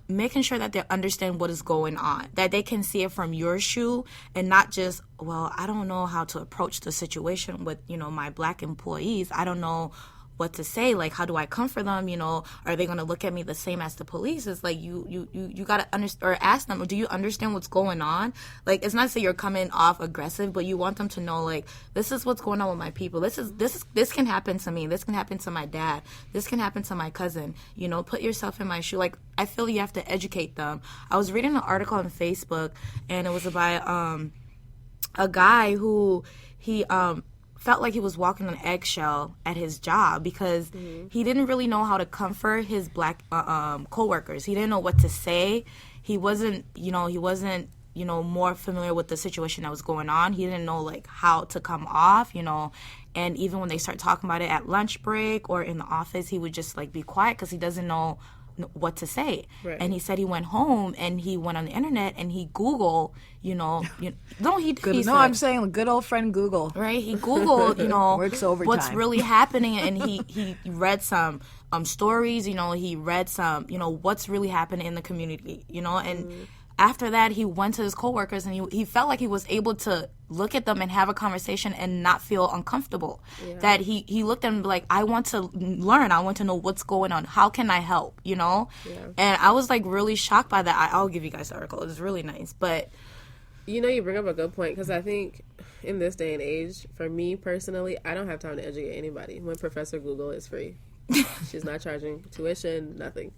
making sure that they understand what is going on, that they can see it from your shoe and not just, well, I don't know how to approach the situation with, my Black employees. I don't know what to say, like, how do I comfort them, are they going to look at me the same as the police? It's like, you got to understand, or ask them, do you understand what's going on? Like, it's not to say you're coming off aggressive, but you want them to know, like, this is what's going on with my people. This can happen to me. This can happen to my dad. This can happen to my cousin. Put yourself in my shoe. Like, I feel you have to educate them. I was reading an article on Facebook, and it was about a guy who he felt like he was walking on eggshell at his job because he didn't really know how to comfort his Black coworkers. He didn't know what to say. He wasn't more familiar with the situation that was going on. He didn't know, like, how to come off, and even when they start talking about it at lunch break or in the office, he would just, like, be quiet because he doesn't know what to say. Right. And he said he went home and he went on the internet and he Googled, I'm saying good old friend Google. Right? He Googled, works overtime. What's really happening, and he read some stories, he read some, what's really happening in the community, and after that, he went to his coworkers and he felt like he was able to look at them and have a conversation and not feel uncomfortable. Yeah. That he looked at them like, I want to learn. I want to know what's going on. How can I help? Yeah. And I was, like, really shocked by that. I'll give you guys the article. It's really nice. But you bring up a good point, because I think in this day and age, for me personally, I don't have time to educate anybody when Professor Google is free. She's not charging tuition, nothing.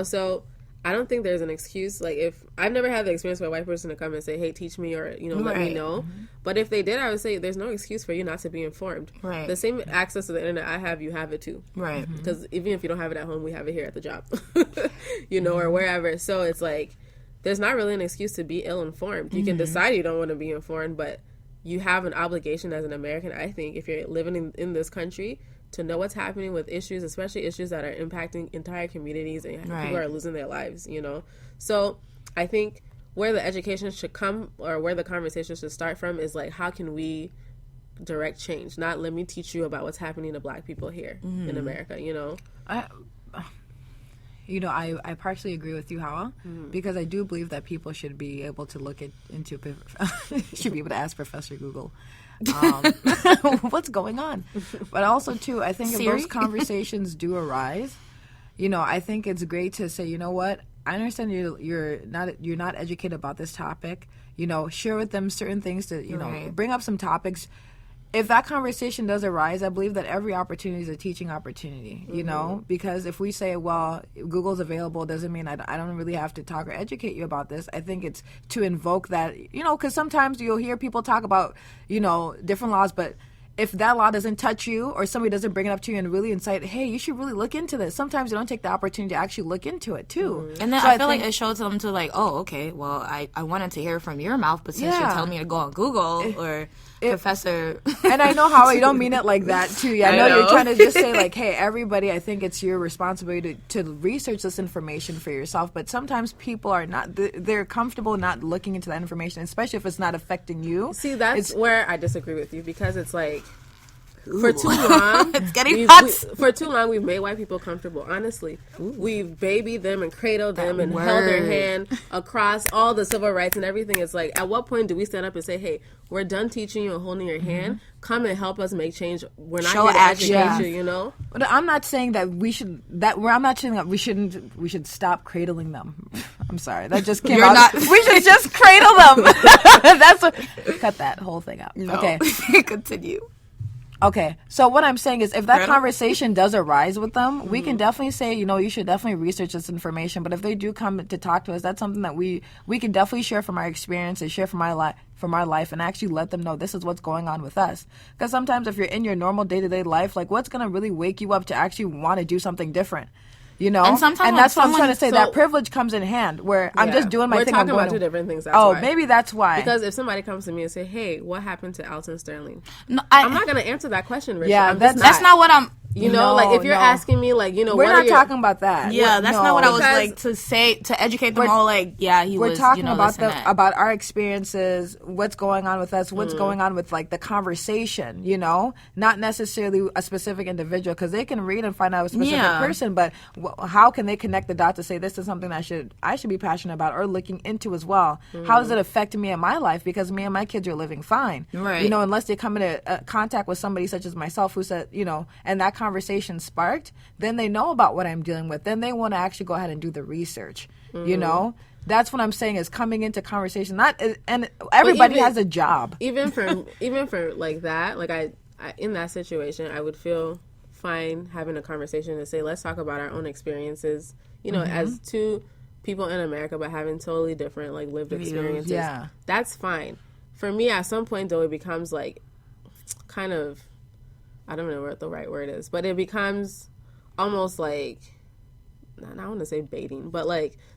So I don't think there's an excuse. Like, if I've never had the experience for a white person to come and say, hey, teach me, or, let me know. Mm-hmm. But if they did, I would say there's no excuse for you not to be informed. Right. The same access to the internet I have, you have it too. Right. Because even if you don't have it at home, we have it here at the job, or wherever. So it's like, there's not really an excuse to be ill-informed. You can decide you don't want to be informed, but you have an obligation as an American, I think, if you're living in this country, to know what's happening with issues, especially issues that are impacting entire communities and people are losing their lives, So I think where the education should come, or where the conversation should start from, is like, how can we direct change? Not let me teach you about what's happening to Black people here in America, I partially agree with you, Hawa, because I do believe that people should be able to look into should be able to ask Professor Google What's going on? But also, too, I think if those conversations do arise, I think it's great to say, you know what? I understand you're not educated about this topic. Share with them certain things to, bring up some topics. If that conversation does arise, I believe that every opportunity is a teaching opportunity, because if we say, well, Google's available, doesn't mean I don't really have to talk or educate you about this. I think it's to invoke that, because sometimes you'll hear people talk about, different laws, but if that law doesn't touch you or somebody doesn't bring it up to you and really incite, hey, you should really look into this. Sometimes you don't take the opportunity to actually look into it, too. And then so I feel like it shows them to okay, well, I wanted to hear from your mouth, but since you're telling me to go on Google or Professor. And I know how you don't mean it like that, too. Yeah, I know you're trying to just say, hey, everybody, I think it's your responsibility to research this information for yourself. But sometimes people are not, they're comfortable not looking into that information, especially if it's not affecting you. See, that's where I disagree with you, because it's like, for too long, it's getting hot. For too long, we've made white people comfortable. Honestly, we've babied them and cradled them and held their hand across all the civil rights and everything. It's like, at what point do we stand up and say, "Hey, we're done teaching you and holding your hand. Come and help us make change. We're not here to educate you." But I'm not saying that we should. I'm not saying that we shouldn't. We should stop cradling them. I'm sorry, that just came out. We should just cradle them. Cut that whole thing out. No. Okay, continue. Okay, so what I'm saying is if that conversation does arise with them, we can definitely say, you should definitely research this information. But if they do come to talk to us, that's something that we can definitely share from our experiences, share from our life, and actually let them know this is what's going on with us. Because sometimes if you're in your normal day-to-day life, what's going to really wake you up to actually want to do something different? And that's what I'm trying to say. That privilege comes in hand, where I'm just doing my thing. We're talking about two different things. That's why. Maybe that's why. Because if somebody comes to me and say, "Hey, what happened to Alton Sterling?" No, I'm not going to answer that question, Richard. Yeah, that's not what I'm. If you're asking me, we're not talking about that. Yeah, that's not what I was to say to educate them all. We're talking about our experiences, what's going on with us, what's going on with the conversation. Not necessarily a specific individual, because they can read and find out a specific person, but how can they connect the dots to say this is something I should be passionate about or looking into as well? How does it affect me in my life? Because me and my kids are living fine, right? Unless they come into contact with somebody such as myself who said, and that conversation sparked, then they know about what I'm dealing with. Then they want to actually go ahead and do the research. That's what I'm saying is coming into conversation. And everybody has a job. Even for like that, I in that situation, I would feel fine having a conversation to say, let's talk about our own experiences. As two people in America, but having totally different lived experiences. Yeah, that's fine. For me, at some point though, it becomes kind of, I don't know what the right word is, but it becomes almost I want to say baiting, but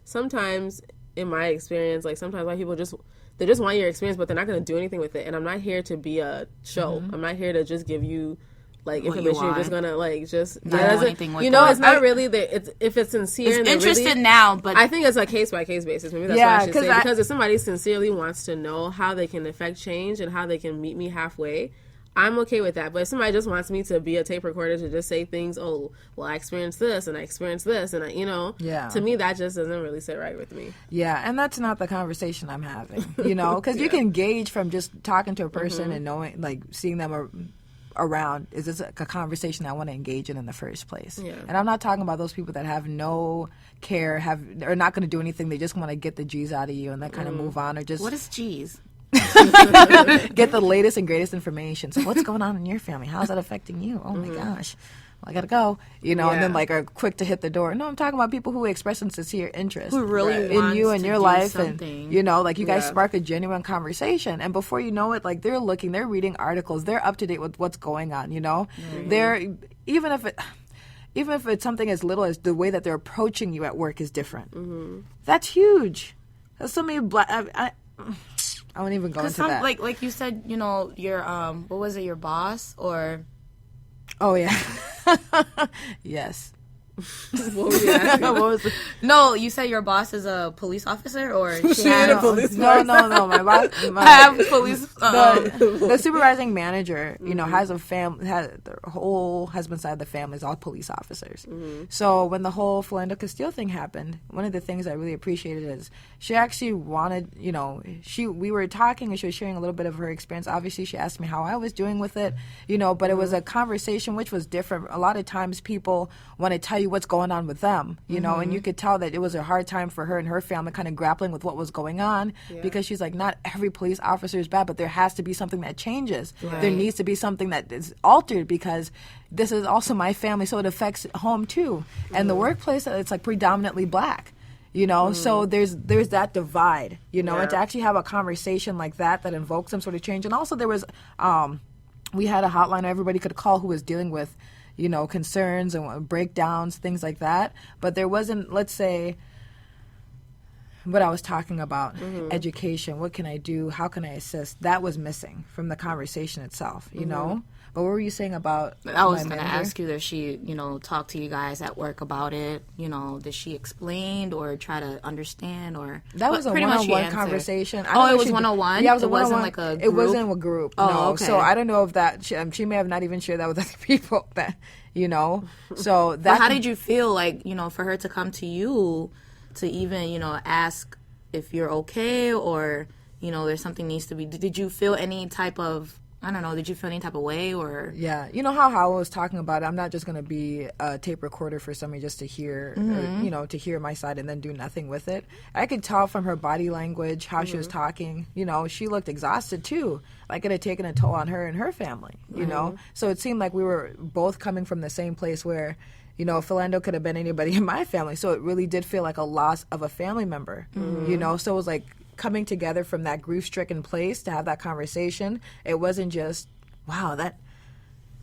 sometimes in my experience, sometimes white people just want your experience, but they're not going to do anything with it. And I'm not here to be a show. I'm not here to just give you information. You're just gonna just not do anything with it's not really if it's sincere. It's interested now, but I think it's a case by case basis. Maybe that's what I should say. Because if somebody sincerely wants to know how they can affect change and how they can meet me halfway, I'm okay with that. But if somebody just wants me to be a tape recorder to just say things, I experienced this and I experienced this, and to me that just doesn't really sit right with me. Yeah, and that's not the conversation I'm having, because you can gauge from just talking to a person and knowing, seeing them around, is this a conversation I want to engage in the first place? Yeah. And I'm not talking about those people that have no care, are not going to do anything. They just want to get the G's out of you and then kind of move on, or just what is G's? Get the latest and greatest information. So what's going on in your family? How's that affecting you? Oh my gosh. Well, I gotta go, and then are quick to hit the door. No, I'm talking about people who express a sincere interest who really in you and your life, something. And you guys spark a genuine conversation. And before you know it, they're reading articles, they're up to date with what's going on. They're even if it's something as little as the way that they're approaching you at work is different. That's huge. There's so many I won't even go into that. Like you said, your what was it, your boss or? Oh yeah, yes. What were you asking? What was it? No, you said your boss is a police officer, or She had a police No, my boss. I have police. The supervising manager, has a the whole husband side of the family is all police officers. So when the whole Philando Castile thing happened, one of the things I really appreciated is she actually wanted, we were talking and she was sharing a little bit of her experience. Obviously, she asked me how I was doing with it, but it was a conversation which was different. A lot of times people want to tell you what's going on with them, and you could tell that it was a hard time for her and her family kind of grappling with what was going on because she's like, not every police officer is bad, but there has to be something that changes. Right. There needs to be something that is altered because this is also my family, so it affects home too. And the workplace, it's like predominantly black. So there's that divide, and to actually have a conversation like that invokes some sort of change. And also there was, we had a hotline everybody could call who was dealing with, concerns and breakdowns, things like that. But there wasn't, let's say, what I was talking about, education, what can I do, how can I assist, that was missing from the conversation itself, But what were you saying about I was going to ask you, does she, talk to you guys at work about it? Did she explain or try to understand? Or that was a one-on-one conversation. It was one-on-one? Yeah, it was it wasn't like a group? It wasn't a group, no. Okay. So I don't know if that, she may have not even shared that with other people, that, So that. But how did you feel, like, for her to come to you to even, ask if you're okay or, there's something needs to be, did you feel any type of, I don't know, did you feel any type of way or? Yeah. How I was talking about it, I'm not just going to be a tape recorder for somebody just to hear, or, to hear my side and then do nothing with it. I could tell from her body language, how she was talking, she looked exhausted too. Like it had taken a toll on her and her family, So it seemed like we were both coming from the same place where, Philando could have been anybody in my family. So it really did feel like a loss of a family member, So it was like coming together from that grief-stricken place to have that conversation. It wasn't just, wow, that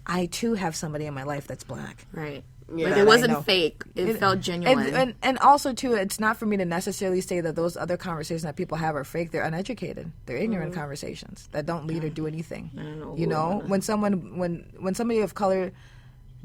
I too have somebody in my life that's black. Right. Yeah. Like it wasn't fake. It felt genuine. And also, too, it's not for me to necessarily say that those other conversations that people have are fake. They're uneducated. They're ignorant conversations that don't lead or do anything. I know. When somebody of color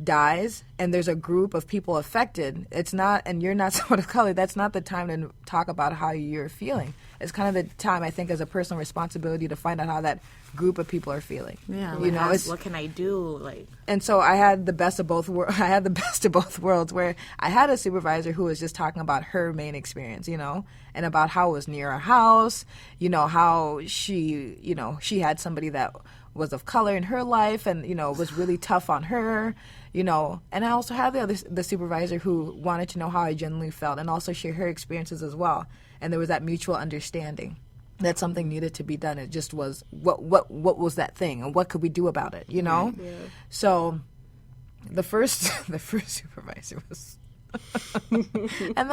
dies and there's a group of people affected, it's not, and you're not someone of color, that's not the time to talk about how you're feeling. It's kind of the time, I think, as a personal responsibility to find out how that group of people are feeling. Yeah, what can I do? Like, and so I had the best of both. I had the best of both worlds, where I had a supervisor who was just talking about her main experience, and about how it was near her house, how she, she had somebody that was of color in her life, and was really tough on her, and I also had the supervisor who wanted to know how I genuinely felt, and also share her experiences as well. And there was that mutual understanding that something needed to be done. It just was what was that thing, and what could we do about it, Yeah. So the first supervisor was and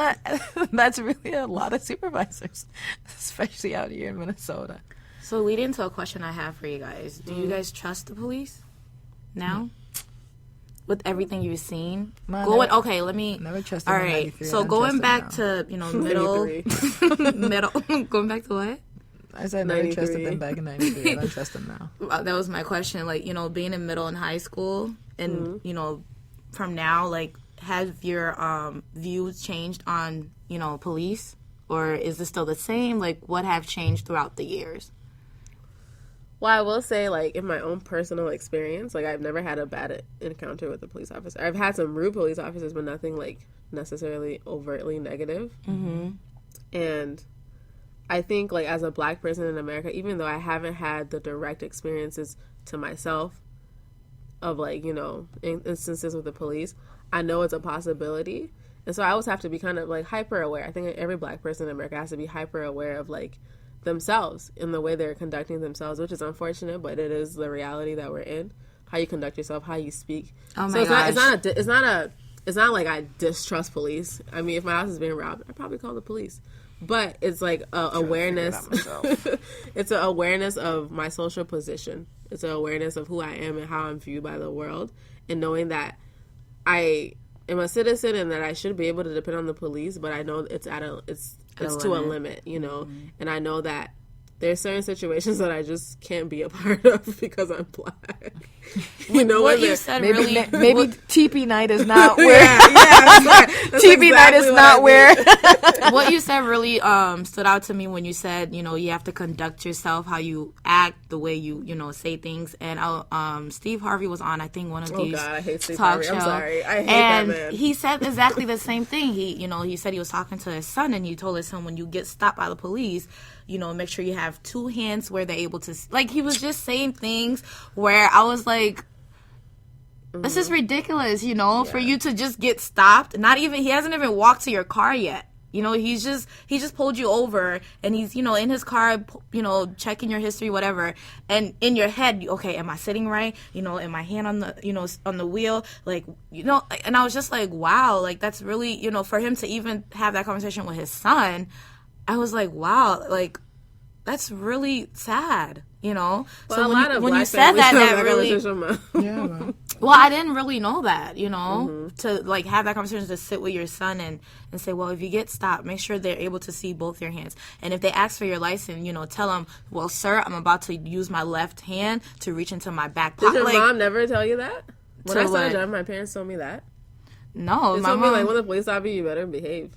that's really a lot of supervisors, especially out here in Minnesota. So leading to a question I have for you guys. Do you guys trust the police now? With everything you've seen? Okay, let me... Never trusted all right, so going back to, middle... Going back to what? I said never trusted them back in 93. I don't trust them now. That was my question. Like, being in middle and high school and, from now, like, have your views changed on, police? Or is it still the same? Like, what have changed throughout the years? Well, I will say, like, in my own personal experience, like, I've never had a bad encounter with a police officer. I've had some rude police officers, but nothing, like, necessarily overtly negative. Mm-hmm. And I think, like, as a black person in America, even though I haven't had the direct experiences to myself of, like, instances with the police, I know it's a possibility. And so I always have to be kind of, like, hyper aware. I think every black person in America has to be hyper aware of, like, themselves in the way they're conducting themselves, which is unfortunate, but it is the reality that we're in. How you conduct yourself, how you speak. Oh my gosh. It's not like I distrust police. I mean, if my house is being robbed, I'd probably call the police. But it's like awareness. It's an awareness of my social position. It's an awareness of who I am and how I'm viewed by the world, and knowing that I am a citizen and that I should be able to depend on the police, but I know it's to a limit, Mm-hmm. And I know that there's certain situations that I just can't be a part of because I'm black. You know what you said maybe really TP night is not where that's TP night is not where. What you said really stood out to me when you said, you know, you have to conduct yourself, how you act, the way you know, say things. And Steve Harvey was on, I think, one of these I hate Steve talk Harvey. shows. I'm sorry. I hate and that man. he said exactly the same thing. He said he was talking to his son, and he told his son, when you get stopped by the police, you know, make sure you have two hands where they're able to, like, he was just saying things where I was like, this is ridiculous, you know, for you to just get stopped. He hasn't even walked to your car yet. You know, he just pulled you over, and he's, you know, in his car, you know, checking your history, whatever. And in your head, okay, am I sitting right? You know, am my hand on the, you know, on the wheel? Like, you know, and I was just like, wow, like, that's really, you know, for him to even have that conversation with his son, I was like, wow, like, that's really sad, you know? Well, So when you said that really... Yeah. Well, I didn't really know that, you know, to, like, have that conversation, to sit with your son and say, well, if you get stopped, make sure they're able to see both your hands. And if they ask for your license, you know, tell them, well, sir, I'm about to use my left hand to reach into my back pocket. Did your mom never tell you that? When I started what? driving, my parents told me that. No, They my told mom... me, like, when the police stop you better behave.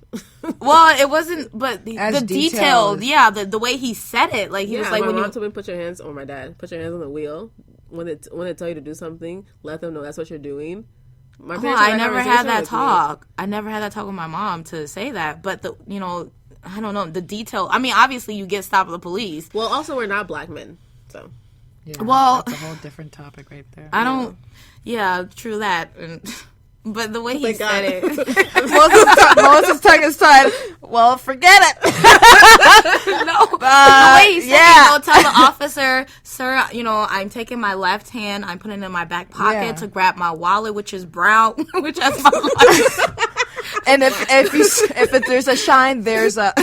Well, it wasn't, but the As detail, detailed. yeah, the way he said it, like, he was like, my when mom you... told me put your hands, or my dad, put your hands on the wheel. When they tell you to do something, let them know that's what you're doing. My parents I never had that with talk. I never had that talk with my mom to say that, but you know, I don't know, the detail. I mean, obviously you get stopped with the police. Well, also we're not black men, so. Yeah, Well, that's a whole different topic right there. I don't. Yeah, true that. But the way he said it, Moses took his son. Well, forget it. the way he said it, you know, tell the officer, sir, you know, I'm taking my left hand, I'm putting it in my back pocket to grab my wallet, which is brown, which has my license. And if there's a shine, there's a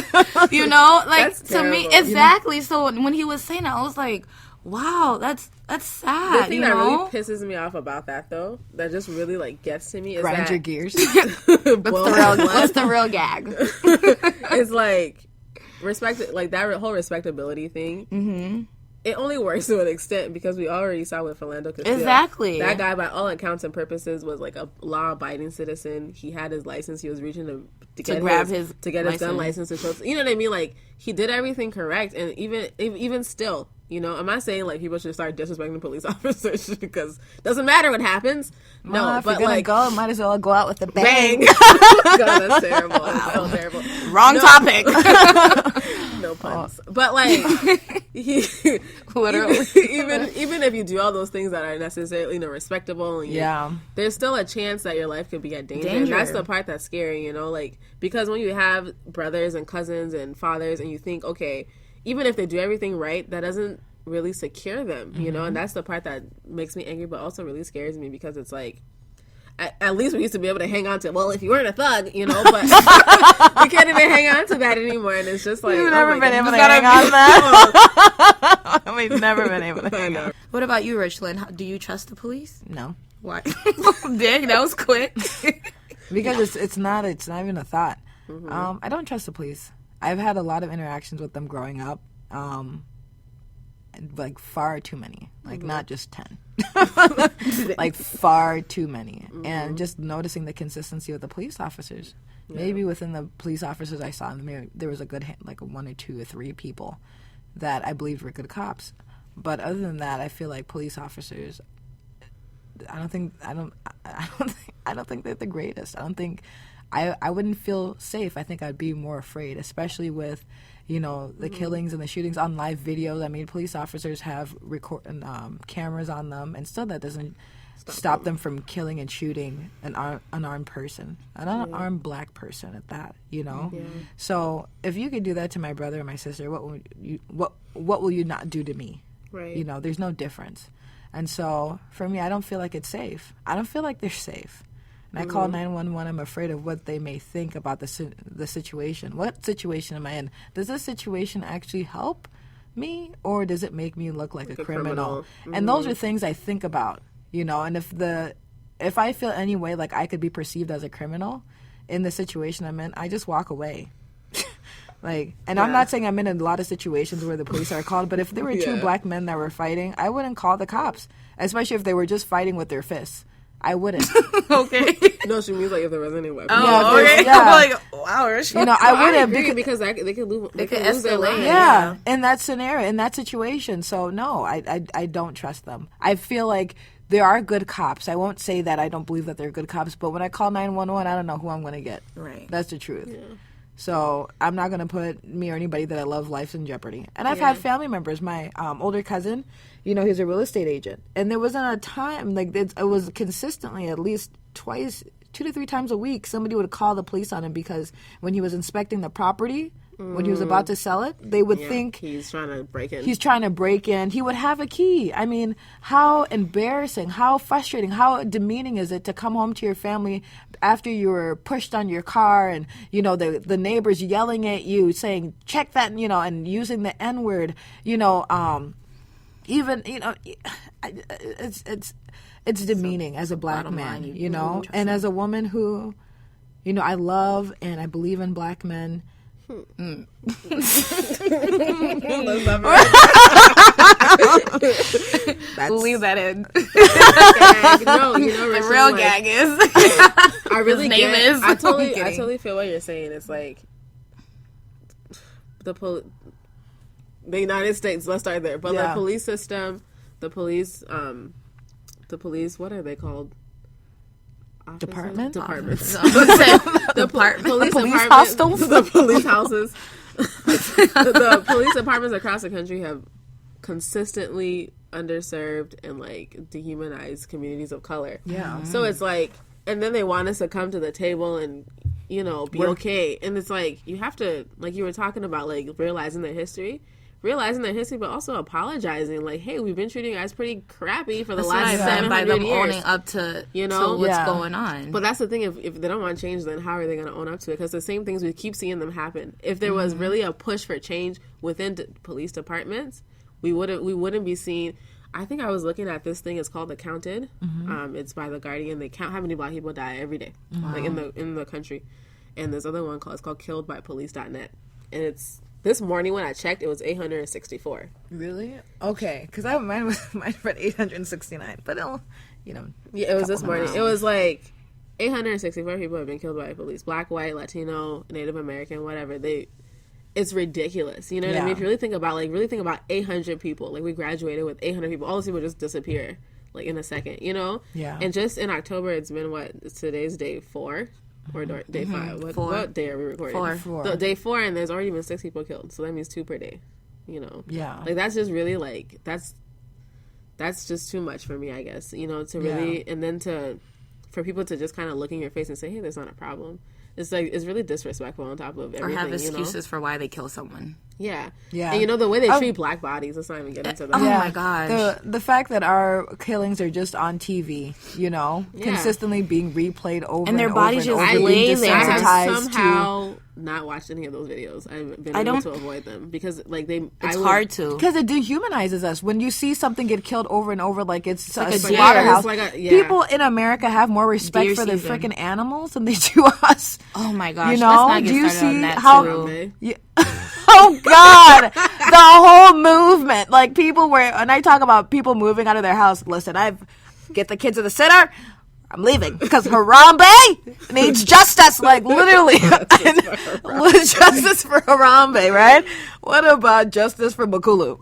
You know, like, That's to me, terrible. exactly. So when he was saying that, I was like, wow, that's sad. The thing you that know? really pisses me off about that, though, that just really, like, gets to me is grind that... your gears. What's the real gag? It's like, like, that whole respectability thing. Mm-hmm. It only works to an extent because we already saw with Philando Castile. Exactly. That guy, by all accounts and purposes, was like a law-abiding citizen. He had his license. He was reaching to get his gun license to show. You know what I mean? Like, he did everything correct, and even still, you know, I'm not saying like people should start disrespecting police officers because it doesn't matter what happens. No, if but you're gonna like, go, might as well go out with a bang. bang. God, that's terrible. That's so terrible. Wrong topic. No puns. But like, Literally. even if you do all those things that are necessarily, you know, respectable, and there's still a chance that your life could be at danger. And that's the part that's scary, you know, like, because when you have brothers and cousins and fathers, and you think, okay, even if they do everything right, that doesn't really secure them, you know, and that's the part that makes me angry, but also really scares me because it's like, at least we used to be able to hang on to, well, if you weren't a thug, you know, but we can't even hang on to that anymore, and it's just like, We've never been able to hang on that. We've never been able to hang on. What about you, Richland? Do you trust the police? No, Why? Dang, that was quick. because it's not even a thought. I don't trust the police. I've had a lot of interactions with them growing up, like far too many, like not just 10, like far too many, and just noticing the consistency with the police officers. Maybe within the police officers I saw, maybe there was a good like 1 or 2 or 3 people that I believed were good cops, but other than that, I feel like police officers, I don't think they're the greatest. I don't think I wouldn't feel safe. I think I'd be more afraid, especially with, you know, the killings and the shootings on live videos. I mean, police officers have cameras on them, and still that doesn't stop them from killing and shooting an unarmed person, an unarmed black person at that, you know? Yeah. So if you could do that to my brother or my sister, what will you not do to me? Right. You know, there's no difference. And so for me, I don't feel like it's safe. I don't feel like they're safe. And I call 911. I'm afraid of what they may think about the situation. What situation am I in? Does this situation actually help me, or does it make me look like a criminal? And those are things I think about, you know. And if I feel any way like I could be perceived as a criminal in the situation I'm in, I just walk away. Like, and I'm not saying I'm in a lot of situations where the police are called, but if there were two black men that were fighting, I wouldn't call the cops, especially if they were just fighting with their fists. I wouldn't. Okay. No, she means like if there wasn't any weapons. Oh, okay. Yeah. I'm like, wow. You know, I wouldn't because they could lose. They could could lose their escalate. lives. Yeah, in that scenario, in that situation. So no, I don't trust them. I feel like there are good cops. I won't say that I don't believe that they're good cops, but when I call 911, I don't know who I'm going to get. Right. That's the truth. Yeah. So I'm not going to put me or anybody that I love life in jeopardy. And I've had family members. My older cousin, you know, he's a real estate agent. And there wasn't a time, like it was consistently at least 2 to 3 times a week, somebody would call the police on him because when he was inspecting the property, when he was about to sell it, they would think he's trying to break in. He's trying to break in. He would have a key. I mean, how embarrassing, how frustrating, how demeaning is it to come home to your family after you were pushed on your car and, you know, the neighbors yelling at you, saying, check that, you know, and using the N-word, you know, even, you know, it's demeaning as a black man, you know, and as a woman who, you know, I love and I believe in black men. Leave that in. Gag. No, you know, The real gag is. I really His name is. I totally feel what you're saying. It's like the United States. Let's start there. But the police system, the police. What are they called? Departments. The police hostels. The police houses. The police departments across the country have consistently underserved and like dehumanized communities of color. Yeah. So it's like, and then they want us to come to the table and, you know, be okay. And it's like, you have to, like you were talking about, like realizing their history, but also apologizing. Like, hey, we've been treating you guys pretty crappy for the last 700 years. Owning up to, you know, to what's going on. But that's the thing. If they don't want change, then how are they going to own up to it? Because the same things, we keep seeing them happen. If there was really a push for change within police departments, we wouldn't be seeing. I think I was looking at this thing. It's called The Counted. It's by The Guardian. They count how many black people die every day, like in the country. And this other one it's called KilledByPolice.net, and it's. This morning when I checked, it was 864. Really? Okay, because mine read 869, but it'll, you know. Yeah, it was this morning. It was like 864 people have been killed by police. Black, white, Latino, Native American, whatever. It's ridiculous. You know what I mean? If you really think about 800 people. Like, we graduated with 800 people. All those people just disappear, like, in a second, you know? Yeah. And just in October, it's been today's day 4. Or day 5. What day are we recording? 4. Day 4, and there's already been 6 people killed. So that means 2 per day. You know? Yeah. Like, that's just really, like, that's just too much for me, I guess. You know, to really, and then for people to just kind of look in your face and say, hey, there's not a problem. It's like, it's really disrespectful on top of everything. Or have excuses for why they kill someone. Yeah. Yeah. And you know, the way they treat black bodies, let's not even get into that. Oh my gosh. The fact that our killings are just on TV, you know, consistently being replayed over and their and bodies over just and over, lay there. I have desensitized somehow not watched any of those videos. I've been able to avoid them because, like, it's hard to. Because it dehumanizes us. When you see something get killed over and over, like it's a like a slaughterhouse. People in in America have more respect Deer for their season. freaking animals than they do us. Oh my gosh. You know? Let's not get Do you started see on that how? too. Oh God, the whole movement. Like people when I talk about people moving out of their house, listen, get the kids at the center. I'm leaving because Harambe needs justice. Like literally, justice for Harambe, right? What about justice for Makulu?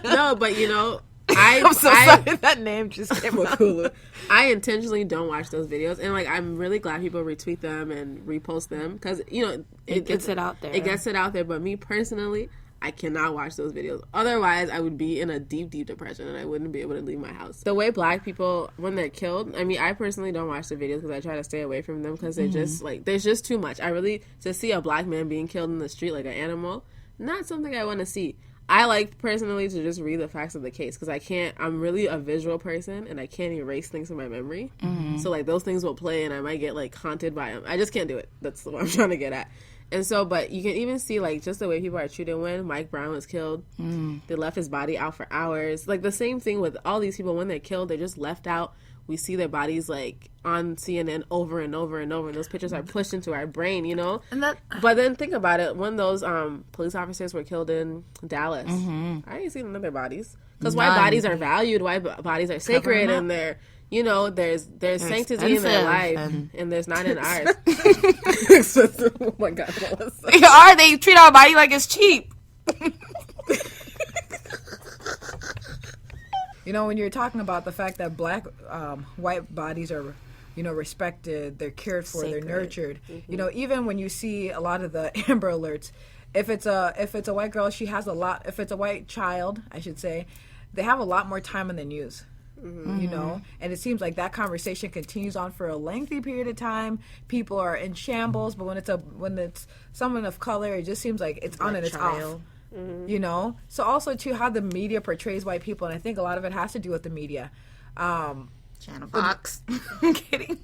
No, but you know, I'm so sorry that name just came out. I intentionally don't watch those videos, and like I'm really glad people retweet them and repost them because you know it gets it out there. It gets it out there. But me personally, I cannot watch those videos. Otherwise, I would be in a deep, deep depression, and I wouldn't be able to leave my house. The way black people, when they're killed, I mean, I personally don't watch the videos because I try to stay away from them because they're just like there's just too much. To see a black man being killed in the street like an animal, not something I want to see. I like personally to just read the facts of the case because I'm really a visual person and I can't erase things from my memory. So like those things will play and I might get like haunted by them. I just can't do it. That's what I'm trying to get at. And so, but you can even see, like, just the way people are treated when Mike Brown was killed. They left his body out for hours. Like, the same thing with all these people. When they're killed, they're just left out. We see their bodies, like, on CNN over and over and over. And those pictures are pushed into our brain, you know? But then think about it. When those police officers were killed in Dallas, I ain't seen none of their bodies. Because white bodies are valued. White bodies are sacred. And they're... You know, there's sanctity in their life, and there's not in ours. Oh my God, they treat our body like it's cheap. You know, when you're talking about the fact that white bodies are, you know, respected, they're cared for, sacred. They're nurtured. You know, even when you see a lot of the Amber Alerts, if it's a white girl, she has a lot. If it's a white child, I should say, they have a lot more time in the news. You know, and it seems like that conversation continues on for a lengthy period of time. People are in shambles, but when it's someone of color, it just seems like it's on and it's off. You know, so also too how the media portrays white people, and I think a lot of it has to do with the media. Channel Fox. I'm kidding.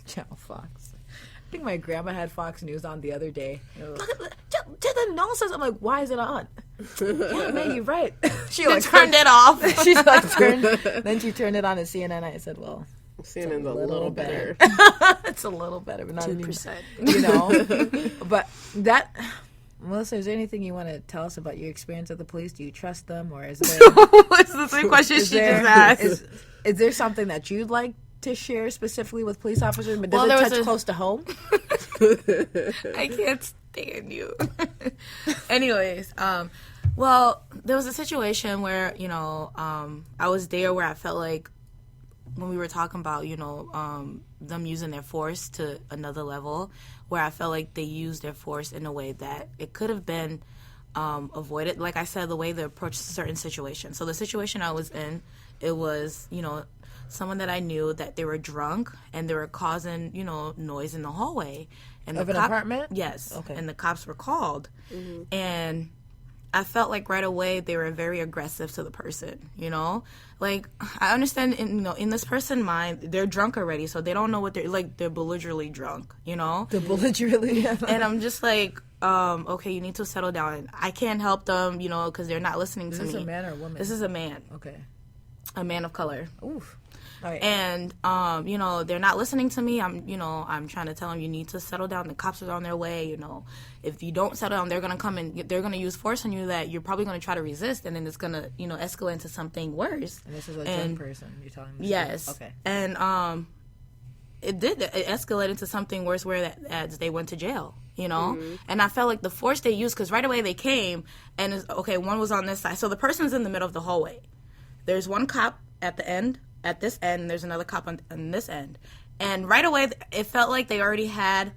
Channel Fox. I think my grandma had Fox News on the other day. To the nonsense. I'm like, why is it on? Yeah, man, you're right. She like turned it off. She's like then she turned it on at CNN. I said, well, CNN's a little better. It's a little better, but not 2%. You know, but that. Melissa, is there anything you want to tell us about your experience with the police? Do you trust them, or is there? What's the three questions she just asked? Is there something that you'd like to share specifically with police officers, but does it touch close to home? I can't stand you. Anyways, well, there was a situation where, you know, I was there where I felt like when we were talking about, you know, them using their force to another level, where I felt like they used their force in a way that it could have been avoided. Like I said, the way they approached certain situations. So the situation I was in, it was, you know, someone that I knew that they were drunk and they were causing, you know, noise in the hallway. And of an apartment? Yes. Okay. And the cops were called. And I felt like right away they were very aggressive to the person, you know? Like, I understand, in this person's mind, they're drunk already, so they don't know what they're belligerently drunk, you know? They're belligerently. And I'm just like, okay, you need to settle down. I can't help them, you know, because they're not listening to me. Is this a man or a woman? This is a man. Okay. A man of color. Oof. Right. And, you know, they're not listening to me. I'm trying to tell them you need to settle down. The cops are on their way, you know. If you don't settle down, they're going to come and they're going to use force on you that you're probably going to try to resist, and then it's going to, you know, escalate into something worse. And this is a drunk person you're telling me? Yes. Okay. And it escalated into something worse where as they went to jail, you know. And I felt like the force they used, because right away they came, and one was on this side. So the person's in the middle of the hallway. There's one cop at the end. At this end, there's another cop on this end. And right away, it felt like they already had,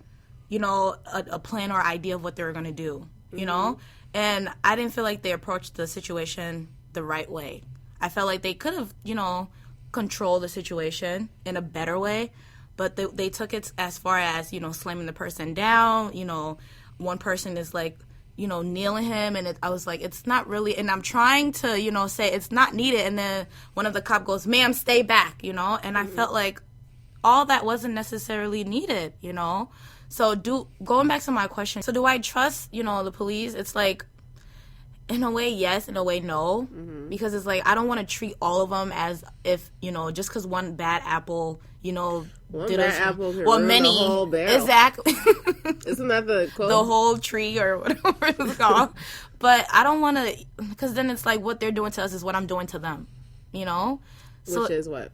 you know, a plan or idea of what they were going to do, you know? And I didn't feel like they approached the situation the right way. I felt like they could have, you know, controlled the situation in a better way, but they took it as far as, you know, slamming the person down. You know, one person is like, you know, kneeling him, and I was like, it's not really, and I'm trying to, you know, say it's not needed, and then one of the cop goes, ma'am, stay back, you know, and I felt like all that wasn't necessarily needed, you know. So going back to my question, so do I trust, you know, the police? It's like, in a way, yes, in a way, no, because it's like, I don't want to treat all of them as if, you know, just because one bad apple, you know, many, the whole barrel. Exactly. Isn't that the quote? The whole tree or whatever it's called. But I don't want to, because then it's like what they're doing to us is what I'm doing to them, you know? Which is what?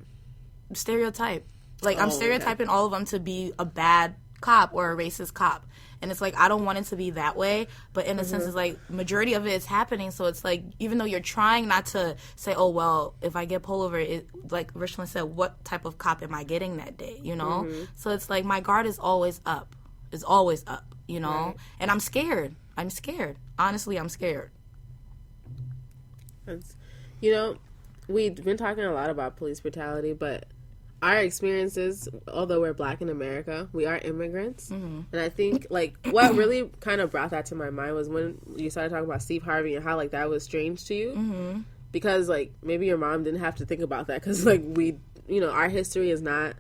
Stereotype. Like, I'm stereotyping all of them to be a bad cop or a racist cop. And it's like, I don't want it to be that way. But in a sense, it's like, majority of it is happening. So it's like, even though you're trying not to say, oh, well, if I get pulled over, like Richland said, what type of cop am I getting that day, you know? So it's like, my guard is always up. It's always up, you know? Right. And I'm scared. Honestly, I'm scared. You know, we've been talking a lot about police brutality, but our experiences, although we're Black in America, we are immigrants. And I think, like, what really kind of brought that to my mind was when you started talking about Steve Harvey and how, like, that was strange to you. Because, like, maybe your mom didn't have to think about that because, like, you know, our history is not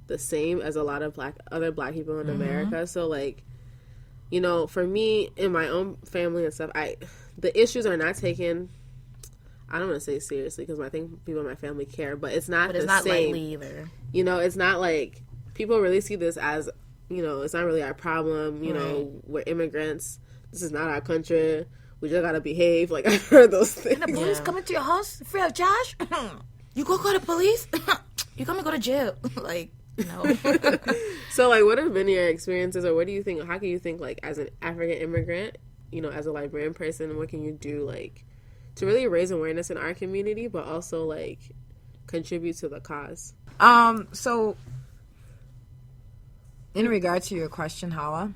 the same as a lot of other black people in America. So, like, you know, for me, in my own family and stuff, the issues are not taken, I don't want to say seriously, because I think people in my family care, but it's not the same. Lightly either. You know, it's not like, people really see this as, you know, it's not really our problem, you know, we're immigrants, this is not our country, we just gotta behave. Like, I've heard those things. And the police coming to your house free of charge? You go call the police? You gonna go to jail. Like, no. So, like, what have been your experiences, or what do you think, how can you think, like, as an African immigrant, you know, as a Liberian person, what can you do, like, to really raise awareness in our community, but also, like, contribute to the cause? So, in regard to your question, Hala,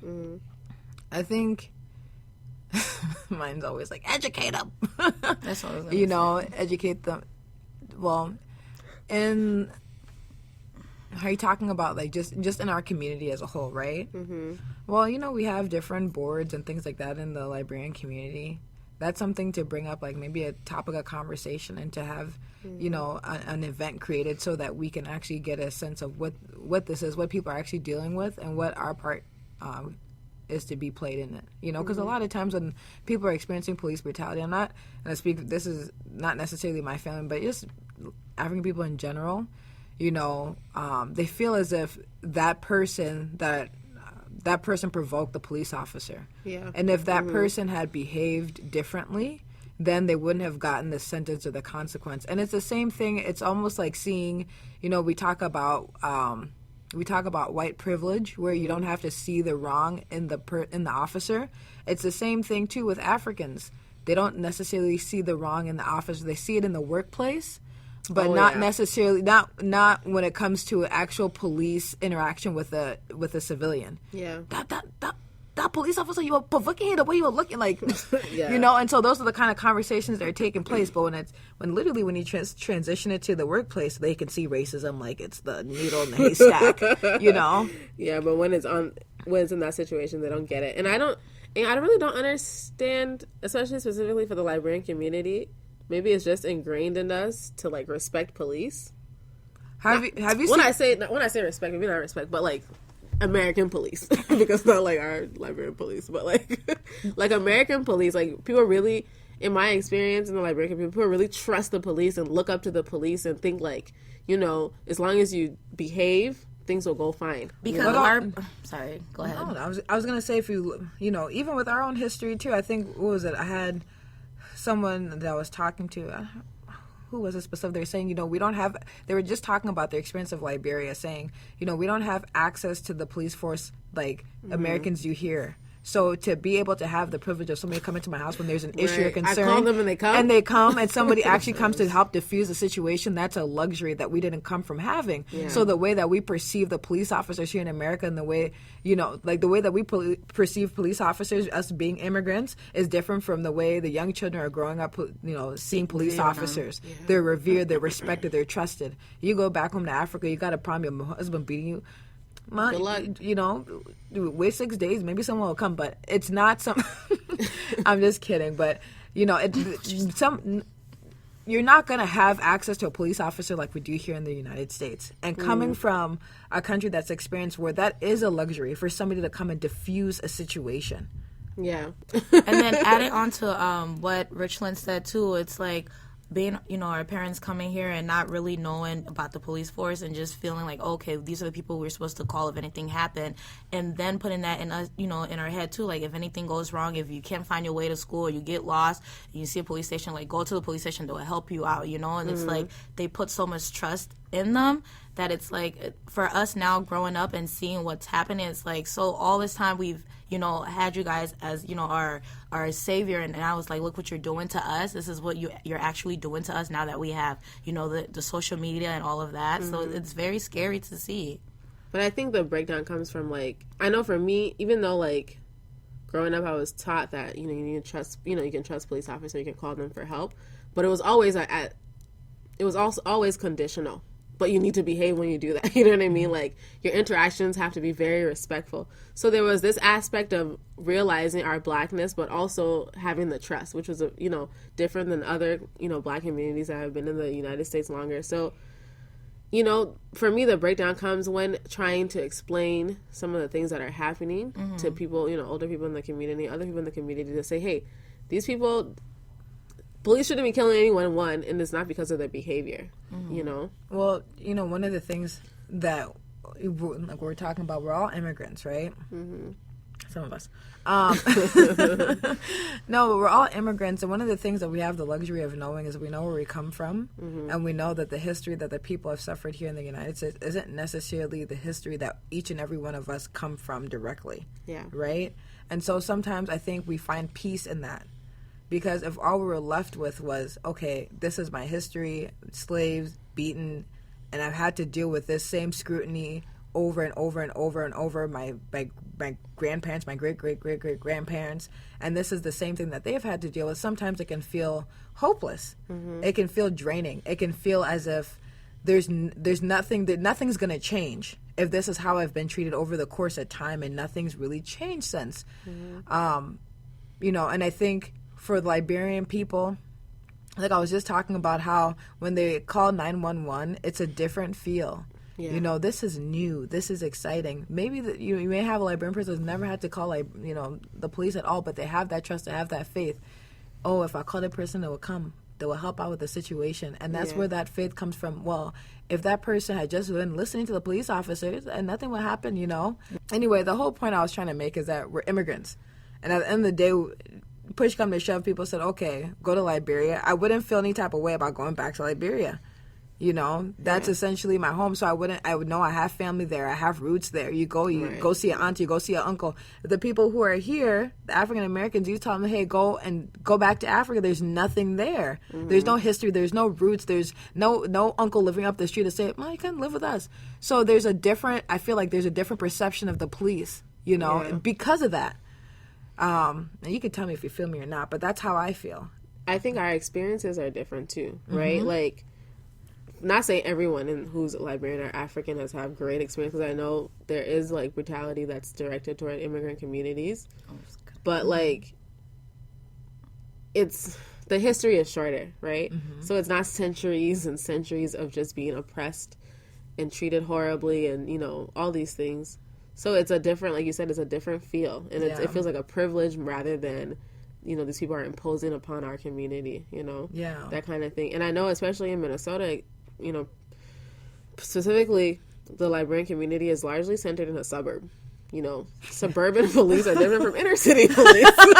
I think mine's always like, educate them. That's what I was gonna you say. know, educate them. Well, and are you talking about, like, just in our community as a whole, right? Mm-hmm. Well, you know, we have different boards and things like that in the Liberian community. That's something to bring up, like, maybe a topic of conversation, and to have, you know, an event created so that we can actually get a sense of what this is, what people are actually dealing with, and what our part is to be played in it. You know, because a lot of times when people are experiencing police brutality, this is not necessarily my family, but just African people in general, you know, they feel as if that person provoked the police officer. Yeah. And if that person had behaved differently, then they wouldn't have gotten the sentence or the consequence. And it's the same thing. It's almost like seeing, you know, we talk about white privilege, where you don't have to see the wrong in the officer. It's the same thing too with Africans. They don't necessarily see the wrong in the officer. They see it in the workplace, but necessarily not when it comes to actual police interaction with a civilian. Yeah. That police officer, you were provoking the way you were looking, like, you know. And so those are the kind of conversations that are taking place. But when you transition it to the workplace, they can see racism like it's the needle in the haystack, you know. Yeah, but when it's in that situation, they don't get it. And I really don't understand, especially specifically for the Liberian community. Maybe it's just ingrained in us to, like, respect police. Have you when seen... I say respect, maybe not respect, but, like, American police, because not like our Liberian police, but like American police, like, people really, in my experience in the Liberian community, people really trust the police and look up to the police and think, like, you know, as long as you behave, things will go fine. Because sorry, go ahead. I was gonna say, if you know, even with our own history too, I think, what was it? I had someone that I was talking to. Who was it specific? They were saying, you know, they were just talking about their experience of Liberia, saying, you know, we don't have access to the police force like Americans do here. So to be able to have the privilege of somebody coming to my house when there's an issue or concern. I call them and they come. And somebody actually comes to help diffuse the situation, that's a luxury that we didn't come from having. Yeah. So the way that we perceive the police officers here in America, and the way, you know, like the way that we perceive police officers, us being immigrants, is different from the way the young children are growing up, you know, seeing police officers. Yeah. They're revered, they're respected, they're trusted. You go back home to Africa, you got a problem, your husband beating you. Good luck. You know, wait 6 days, maybe someone will come, but it's not some. I'm just kidding, but you know, you're not gonna have access to a police officer like we do here in the United States. And coming from a country that's experienced where that is a luxury for somebody to come and diffuse a situation. Yeah. And then adding on to what Richland said too, it's like, being, you know, our parents coming here and not really knowing about the police force and just feeling like, okay, these are the people we're supposed to call if anything happened, and then putting that in us, you know, in our head too, like, if anything goes wrong, if you can't find your way to school or you get lost, and you see a police station, like, go to the police station, they'll help you out, you know. And it's like they put so much trust in them that it's like, for us now growing up and seeing what's happening, it's like, so all this time we've, you know, had you guys as, you know, our savior, and I was like, look what you're doing to us. This is what you're actually doing to us now that we have, you know, the social media and all of that. So it's very scary to see. But I think the breakdown comes from, like, I know for me, even though, like, growing up I was taught that, you know, you need to trust, you know, you can trust police officers, you can call them for help, but it was always it was also always conditional. But you need to behave when you do that. You know what I mean? Like, your interactions have to be very respectful. So there was this aspect of realizing our blackness, but also having the trust, which was, you know, different than other, you know, black communities that have been in the United States longer. So you know, for me, the breakdown comes when trying to explain some of the things that are happening to people, you know, older people in the community, other people in the community, to say, hey, these people, police shouldn't be killing anyone, one, and it's not because of their behavior, you know? Well, you know, one of the things that like we're talking about, we're all immigrants, right? Some of us. No, but we're all immigrants, and one of the things that we have the luxury of knowing is we know where we come from, and we know that the history that the people have suffered here in the United States isn't necessarily the history that each and every one of us come from directly. Yeah. Right? And so sometimes I think we find peace in that. Because if all we were left with was, okay, this is my history, slaves, beaten, and I've had to deal with this same scrutiny over and over and over and over, my grandparents, my great-great-great-great-grandparents, and this is the same thing that they've had to deal with. Sometimes it can feel hopeless. It can feel draining. It can feel as if there's nothing, that nothing's going to change if this is how I've been treated over the course of time, and nothing's really changed since. You know, and I think for the Liberian people, like I was just talking about how when they call 911, it's a different feel. Yeah. You know, this is new. This is exciting. Maybe you may have a Liberian person who's never had to call, like, you know, the police at all, but they have that trust, they have that faith. Oh, if I call that person, they will come. They will help out with the situation. And that's where that faith comes from. Well, if that person had just been listening to the police officers, and nothing would happen, you know. Anyway, the whole point I was trying to make is that we're immigrants. And at the end of the day, push come to shove, people said, okay, go to Liberia. I wouldn't feel any type of way about going back to Liberia. You know, that's essentially my home. So I would know I have family there. I have roots there. You go see an auntie, you go see an uncle. The people who are here, the African Americans, you tell them, hey, go back to Africa. There's nothing there. There's no history. There's no roots. There's no uncle living up the street to say, well, you can live with us. So I feel like there's a different perception of the police, you know, because of that. And you can tell me if you feel me or not, but that's how I feel. I think our experiences are different too, right? Like, not saying everyone who's Liberian or African has had great experiences. I know there is, like, brutality that's directed toward immigrant communities, but, like, the history is shorter, right? So it's not centuries and centuries of just being oppressed and treated horribly and, you know, all these things. So it's a different, like you said, it's a different feel, and it feels like a privilege rather than, you know, these people are imposing upon our community, you know, that kind of thing. And I know, especially in Minnesota, you know, specifically the Liberian community is largely centered in a suburb. You know, suburban police are different from inner city police. You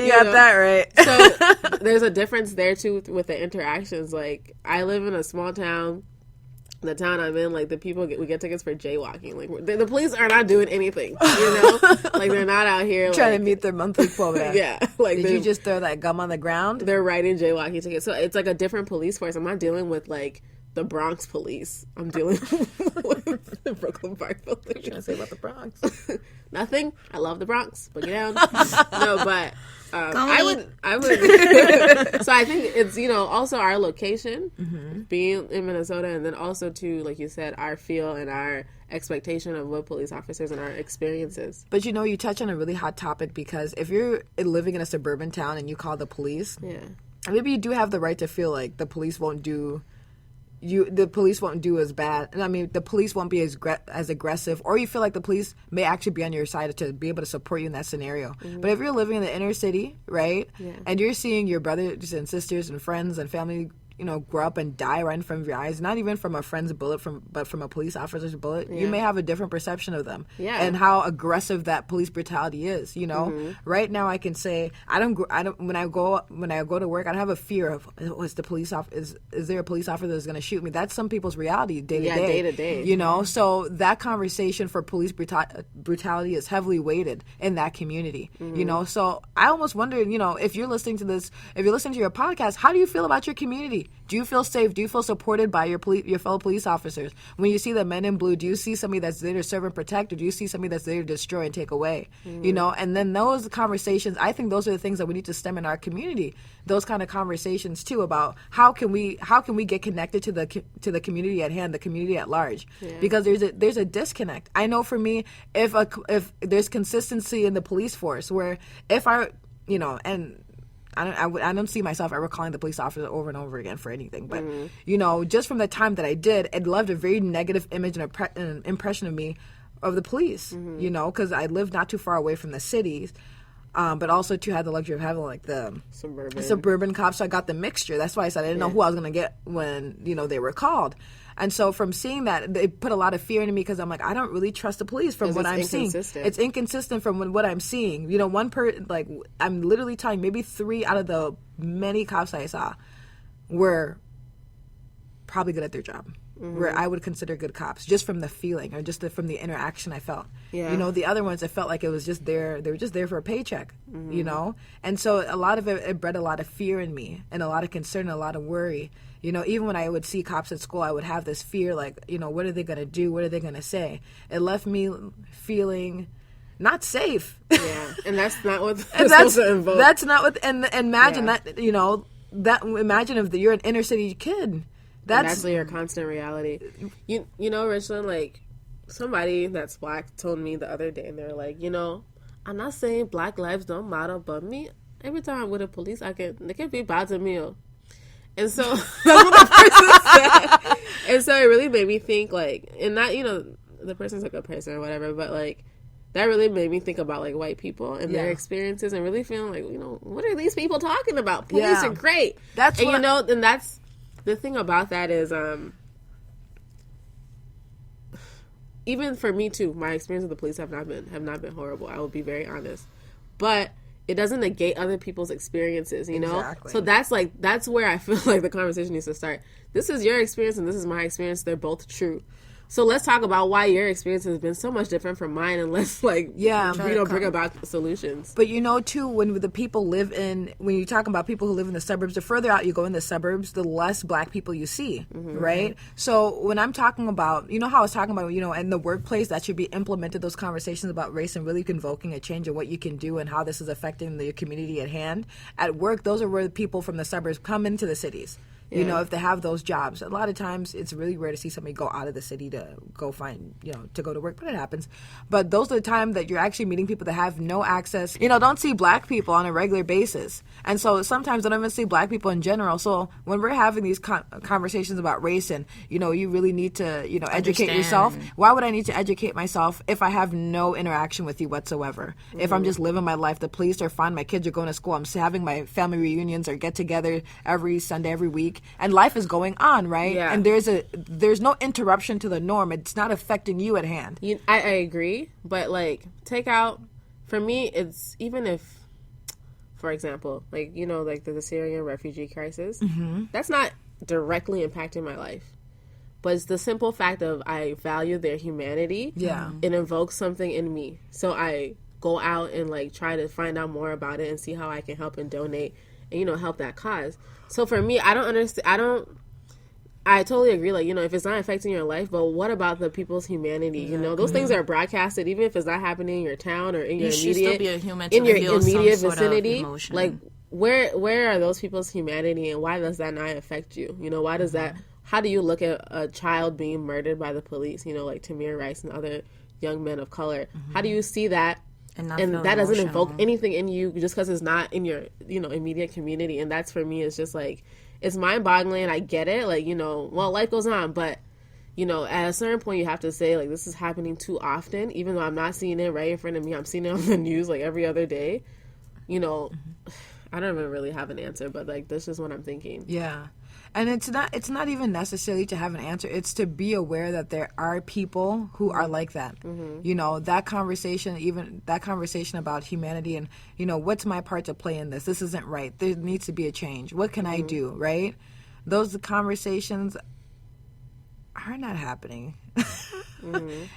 got that right. So there's a difference there too with the interactions. Like, I live in a small town. The town I'm in, like, the people we get tickets for jaywalking. Like, the police are not doing anything, you know? Like, they're not out here trying to meet their monthly quota. Yeah. Like, did you just throw that gum on the ground? They're writing jaywalking tickets. So it's like a different police force. I'm not dealing with, like, the Bronx police. I'm dealing with the Brooklyn Park police. What are you trying to say about the Bronx? Nothing. I love the Bronx. Boogie down. No, but I would. So I think it's, you know, also our location, being in Minnesota, and then also too, like you said, our feel and our expectation of what police officers and our experiences. But, you know, you touch on a really hot topic, because if you're living in a suburban town and you call the police, maybe you do have the right to feel like the police won't do as bad. And I mean, the police won't be as aggressive, or you feel like the police may actually be on your side to be able to support you in that scenario. But if you're living in the inner city, right, and you're seeing your brothers and sisters and friends and family, you know, grow up and die right in front of your eyes, not even from a friend's bullet, but from a police officer's bullet, you may have a different perception of them and how aggressive that police brutality is, you know. Right now I can say I don't when I go to work, I don't have a fear of, is there a police officer that's going to shoot me? That's some people's reality day to day, you know. So that conversation for police brutality is heavily weighted in that community, you know. So I almost wonder, you know, if you're listening to your podcast, how do you feel about your community? Do you feel safe? Do you feel supported by your fellow police officers? When you see the men in blue, do you see somebody that's there to serve and protect, or do you see somebody that's there to destroy and take away? You know, and then those conversations, I think those are the things that we need to stem in our community. Those kind of conversations too, about how can we get connected to the community at hand, the community at large, because there's a disconnect. I know for me, if there's consistency in the police force, where if I, you know, and I don't see myself ever calling the police officer over and over again for anything. But, you know, just from the time that I did, it left a very negative image and an impression of me, of the police, you know, because I lived not too far away from the cities. But also, too, had the luxury of having, like, the suburban cops, so I got the mixture. That's why I said I didn't know who I was going to get when, you know, they were called. And so from seeing that, it put a lot of fear into me because I'm like, I don't really trust the police from what I'm seeing. It's inconsistent from what I'm seeing. You know, I'm literally telling maybe 3 out of the many cops I saw were probably good at their job. Where I would consider good cops, just from the feeling or just from the interaction I felt. Yeah. You know, the other ones, I felt like it was just there. They were just there for a paycheck, you know? And so a lot of it bred a lot of fear in me and a lot of concern and a lot of worry. You know, even when I would see cops at school, I would have this fear, like, you know, what are they going to do? What are they going to say? It left me feeling not safe. Yeah, and that's not what it's supposed to invoke. That's not what, and imagine that, you know, imagine if you're an inner city kid. That's your constant reality. You know, Richland, like, somebody that's black told me the other day, and they're like, you know, I'm not saying black lives don't matter, but me, every time I'm with the police, they can be bad to me. And so that's what the person said. And so it really made me think, like, and not, you know, the person's a good person or whatever, but, like, that really made me think about, like, white people and their experiences and really feeling like, you know, what are these people talking about? Police are great. That's the thing about that is, even for me too, my experience with the police have not been horrible. I will be very honest, but it doesn't negate other people's experiences, you know? Exactly. So that's where I feel like the conversation needs to start. This is your experience and this is my experience. They're both true. So let's talk about why your experience has been so much different from mine, and let's, like, bring about solutions. But, you know, too, when you talk about people who live in the suburbs, the further out you go in the suburbs, the less black people you see, right? So when I'm talking about, you know how I was talking about, you know, in the workplace, that should be implemented, those conversations about race and really convoking a change in what you can do and how this is affecting the community at hand. At work, those are where the people from the suburbs come into the cities. You know, if they have those jobs. A lot of times it's really rare to see somebody go out of the city to go find, you know, to go to work, but it happens. But those are the time that you're actually meeting people that have no access, you know, don't see black people on a regular basis. And so sometimes I don't even see black people in general. So when we're having these conversations about race and, you know, you really need to, you know, educate yourself. Why would I need to educate myself if I have no interaction with you whatsoever? If I'm just living my life, the police are fine, my kids are going to school, I'm having my family reunions or get together every Sunday, every week. And life is going on, right? Yeah. And there's no interruption to the norm. It's not affecting you at hand. I agree, but, like, take out, for me, it's even if, for example, like, you know, like the Syrian refugee crisis, that's not directly impacting my life. But it's the simple fact of I value their humanity. Yeah. It invokes something in me. So I go out and, like, try to find out more about it and see how I can help and donate and, you know, help that cause. So for me, I don't understand. I totally agree. Like, you know, if it's not affecting your life, but what about the people's humanity? You know, those things are broadcasted, even if it's not happening in your town or in your immediate, be a human in your immediate vicinity. Like, where are those people's humanity, and why does that not affect you? You know, why does that? How do you look at a child being murdered by the police? You know, like Tamir Rice and other young men of color. How do you see that? And that doesn't invoke anything in you just because it's not in your, you know, immediate community. And that's, for me, it's just like, it's mind-boggling. I get it. Like, you know, well, life goes on. But, you know, at a certain point, you have to say, like, this is happening too often. Even though I'm not seeing it right in front of me, I'm seeing it on the news, like, every other day. You know, I don't even really have an answer. But, like, this is what I'm thinking. Yeah. And it's not even necessarily to have an answer. It's to be aware that there are people who are like that. You know, that conversation about humanity and, you know, what's my part to play in this? This isn't right. There needs to be a change. What can I do, right? Those conversations are not happening.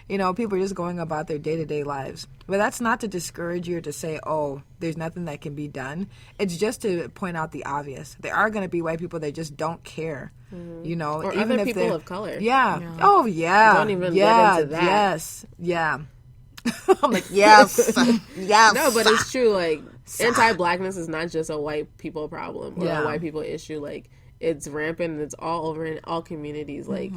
You know, people are just going about their day-to-day lives. But that's not to discourage you or to say, oh, there's nothing that can be done. It's just to point out the obvious. There are going to be white people that just don't care, you know. Or even other if people of color. Yeah. Oh, yeah. Don't even get into that. Yes. Yeah. I'm like, yes. Yes. No, but it's true. Like, anti-blackness is not just a white people problem or a white people issue. Like, it's rampant and it's all over in all communities. Like,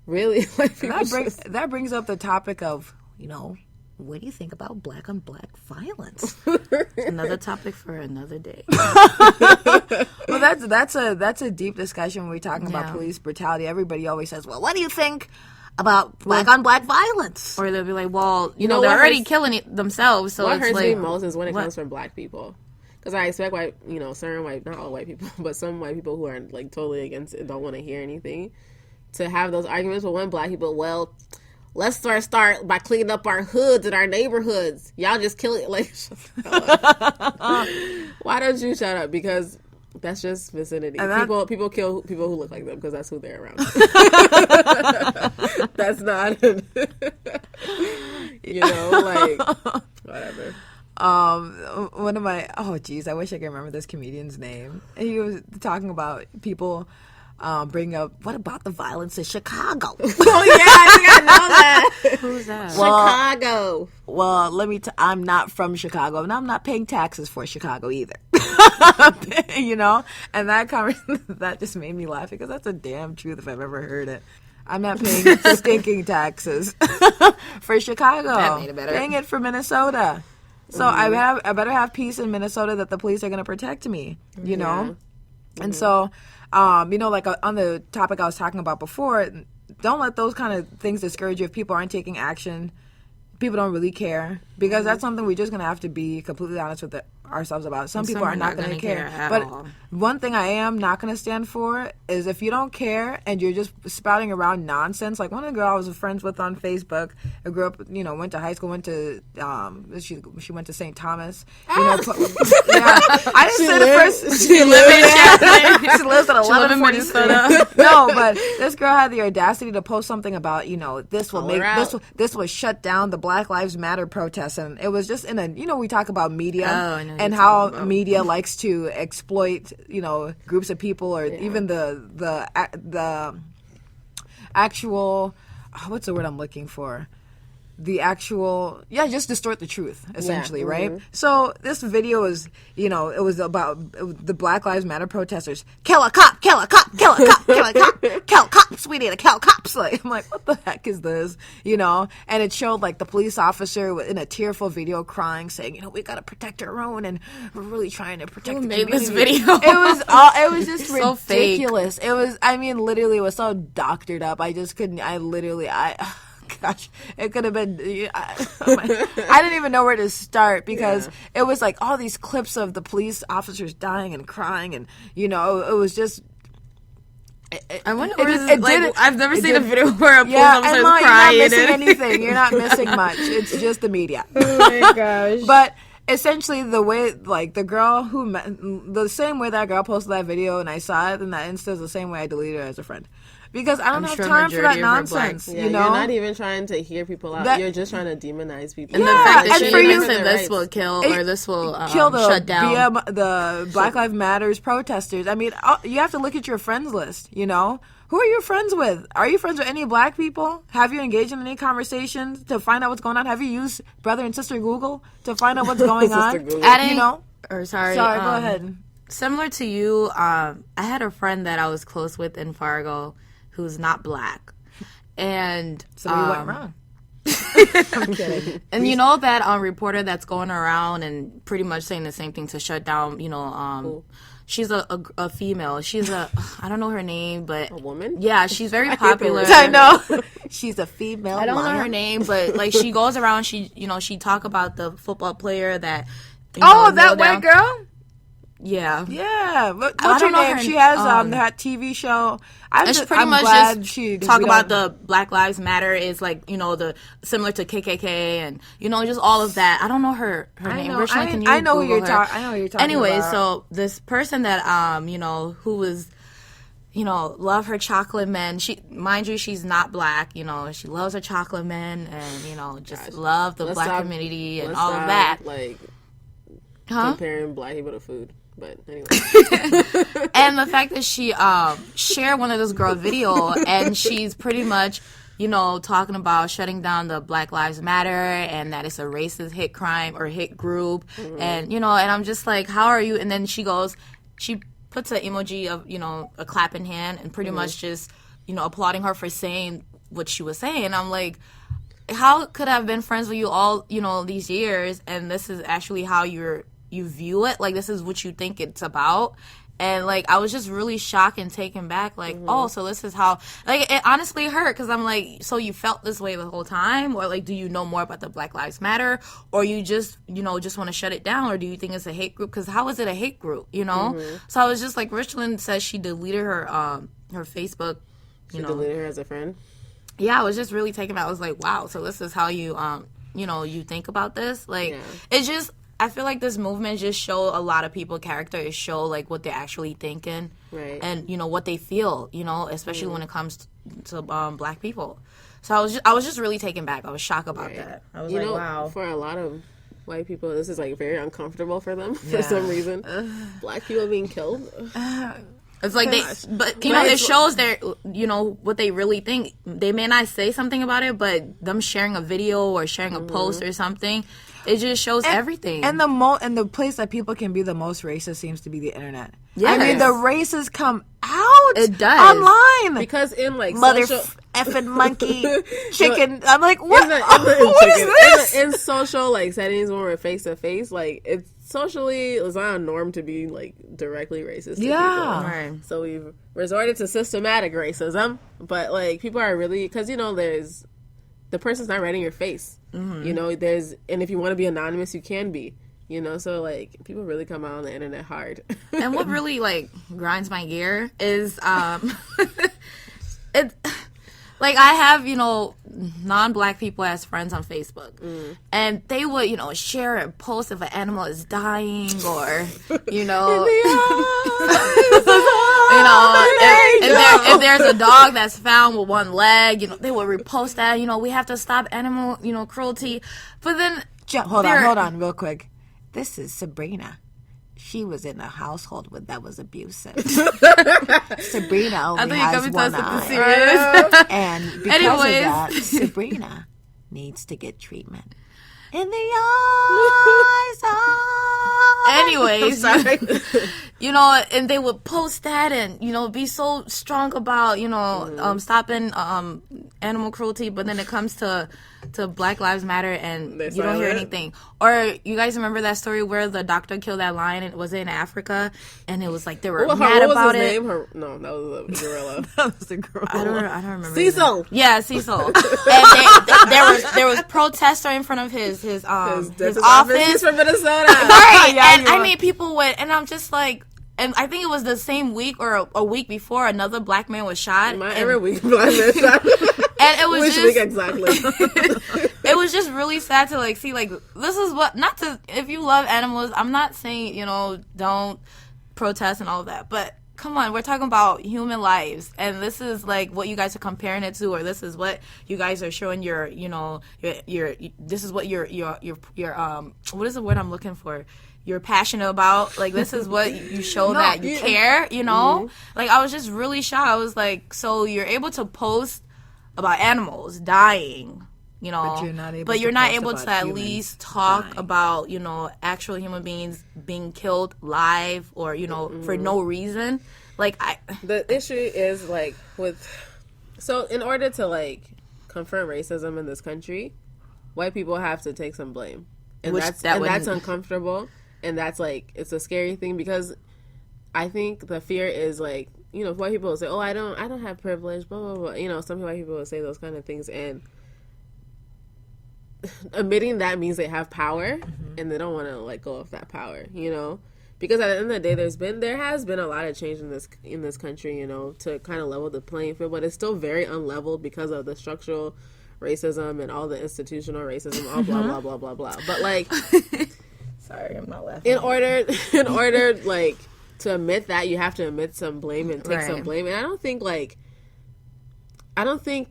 really, like, that brings up the topic of, you know, what do you think about black on black violence? Another topic for another day. Well, that's a deep discussion when we're talking about police brutality. Everybody always says, well, what do you think about black on black violence? Or they'll be like, well, you know they're already killing it themselves. So what it's hurts like, me most is when it comes from black people. Because I expect certain white, not all white people, but some white people who are like totally against it, don't want to hear anything, to have those arguments with black people. Well, let's start by cleaning up our hoods and our neighborhoods. Y'all just kill it. Like, why don't you shut up? Because that's just vicinity. People kill people who look like them because that's who they're around. That's not, like, whatever. One of my, I wish I could remember this comedian's name. He was talking about people bring up, what about the violence in Chicago? Oh yeah, I think I know that. Who's that? Chicago. Well, I'm not from Chicago, and I'm not paying taxes for Chicago either. And that just made me laugh because that's a damn truth if I've ever heard it. I'm not paying stinking taxes for Chicago. That made it better. Paying it for Minnesota. So I better have peace in Minnesota that the police are going to protect me, you know? Mm-hmm. And so, like on the topic I was talking about before, don't let those kind of things discourage you if people aren't taking action. People don't really care because that's something we're just going to have to be completely honest with ourselves about. Some people are not going to care. But one thing I am not going to stand for is if you don't care and you're just spouting around nonsense. Like one of the girls I was friends with on Facebook, I grew up, went to high school, went to, she went to St. Thomas. I didn't say the first. She lives at 1147. No, but this girl had the audacity to post something about, this will shut down the Black Lives Matter protests. And it was just we talk about media and how media likes to exploit, groups of people or even the actual, what's the word I'm looking for? Just distort the truth, essentially, right? So this video is, it was about the Black Lives Matter protesters. Kill a cop, kill a cop, kill a cop, kill a cop, kill cops, we need to kill cops. Like, I'm like, what the heck is this? And it showed like the police officer in a tearful video crying, saying, we got to protect our own and we're really trying to protect the community. This video? It was just so ridiculous. Fake. It was, literally, it was so doctored up. I just couldn't, gosh, it could have been, I didn't even know where to start because it was like all these clips of the police officers dying and crying and, it was just, I wonder I've never seen a video where a police officer is crying. You're not missing anything. You're not missing much. It's just the media. Oh my gosh. But essentially the way, like the girl the same way that girl posted that video and I saw it in that instance, the same way I deleted her as a friend. Because I don't have time for that nonsense, You're not even trying to hear people out. You're just trying to demonize people. And the fact that this will kill or this will shut down the Black Lives Matters protesters. I mean, you have to look at your friends list, Who are you friends with? Are you friends with any black people? Have you engaged in any conversations to find out what's going on? Have you used Brother and Sister Google to find out what's going on? Go ahead. Similar to you, I had a friend that I was close with in Fargo who's not black, and so you went wrong. I'm kidding. And that reporter that's going around and pretty much saying the same thing to shut down. She's a female. She's I don't know her name, but a woman. Yeah, she's very popular. I know. She's a female. I don't know her name, but like she goes around. She talk about the football player that. That white girl. Yeah. What's her name? She has that TV show. I'm glad she talk about the Black Lives Matter is like the similar to KKK and just all of that. I don't know her name. I know who you're talking. Anyway, so this person that who was love her chocolate men. Mind you, she's not black. She loves her chocolate men and love the black community and all of that. Like comparing black people to food. But anyway. And the fact that she shared one of those girl video and she's pretty much, talking about shutting down the Black Lives Matter and that it's a racist hate crime or hate group. Mm-hmm. And, and I'm just like, how are you? And then she puts an emoji of, a clapping hand and pretty much just, applauding her for saying what she was saying. I'm like, how could I have been friends with you all, you know, these years, and this is actually how you view it? Like, this is what you think it's about. And, like, I was just really shocked and taken back. Like, oh, so this is how... Like, it honestly hurt because I'm like, so you felt this way the whole time? Or, like, do you know more about the Black Lives Matter? Or you just, you know, just want to shut it down? Or do you think it's a hate group? Because how is it a hate group, you know? So I was just like, Richland says she deleted her Facebook, She deleted her as a friend? Yeah, I was just really taken back. I was like, wow, so this is how you, you know, you think about this? Like, it's just... I feel like this movement just show a lot of people character. It show like what they're actually thinking, right? And you know what they feel, you know, especially when it comes to Black people. So I was just really taken back. I was shocked about that. I was like, wow. For a lot of white people, this is like very uncomfortable for them for some reason. Black people being killed. It's like but you know, it shows their, you know, what they really think. They may not say something about it, but them sharing a video or sharing a post or something. It just shows everything. And the place that people can be the most racist seems to be the internet. Yes. I mean, the races come out. It does. Online. Because in like mother effing monkey chicken. I'm like, what? What is this? In social like settings when we're face to face, like it's not a norm to be like directly racist to people. Right. So we've resorted to systematic racism, but like people are really, because you know there's the person's not right in your face. You know, and if you want to be anonymous, you can be. You know, so like people really come out on the internet hard. And what really like grinds my gear is it. Like, I have, you know, non-Black people as friends on Facebook. And they would, you know, share and post if an animal is dying or, you know... if there's a dog that's found with one leg, you know, they would repost that, you know, we have to stop animal, you know, cruelty. But then... Hold on, real quick. This is Sabrina. She was in a household that was abusive. Sabrina only has one eye. And because of that, Sabrina needs to get treatment. In the eyes of... Anyways, you know, and they would post that and, you know, be so strong about, you know, stopping animal cruelty, but then it comes to Black Lives Matter and you don't hear anything. Or you guys remember that story where the doctor killed that lion and was in Africa, and it was like they were mad about it. No, that was a gorilla. That was a gorilla. I don't remember. Cecil. Yeah, Cecil. And there was protester in front of his office. He's from Minnesota. Right. And I mean, people went, and I'm just like, and I think it was the same week or a week before another Black man was shot. Every week Black man shot. And it was which just, week exactly? It was just really sad to like see like this is what, not to, if you love animals, I'm not saying, you know, don't protest and all of that, but come on, we're talking about human lives, and this is like what you guys are comparing it to, or this is what you guys are showing your, you know, your this is what your what is the word I'm looking for? You're passionate about. Like, this is what you show that you care, you know? Like, I was just really shocked. I was like, so you're able to post about animals dying, you know, but you're not able to at least talk about, you know, actual human beings being killed live or, you know, for no reason. Like, the issue is like so in order to like confront racism in this country, white people have to take some blame, and that's uncomfortable, and that's like, it's a scary thing, because I think the fear is like, you know, white people will say, oh, I don't have privilege, blah blah blah, you know, some white people will say those kind of things, and admitting that means they have power, and they don't want to let go of that power, you know, because at the end of the day, there has been a lot of change in this country, you know, to kind of level the playing field, but it's still very unleveled because of the structural racism and all the institutional racism, all blah blah blah blah blah. But like, sorry, I'm not laughing. In order, like, to admit that, you have to admit some blame and take some blame, and I don't think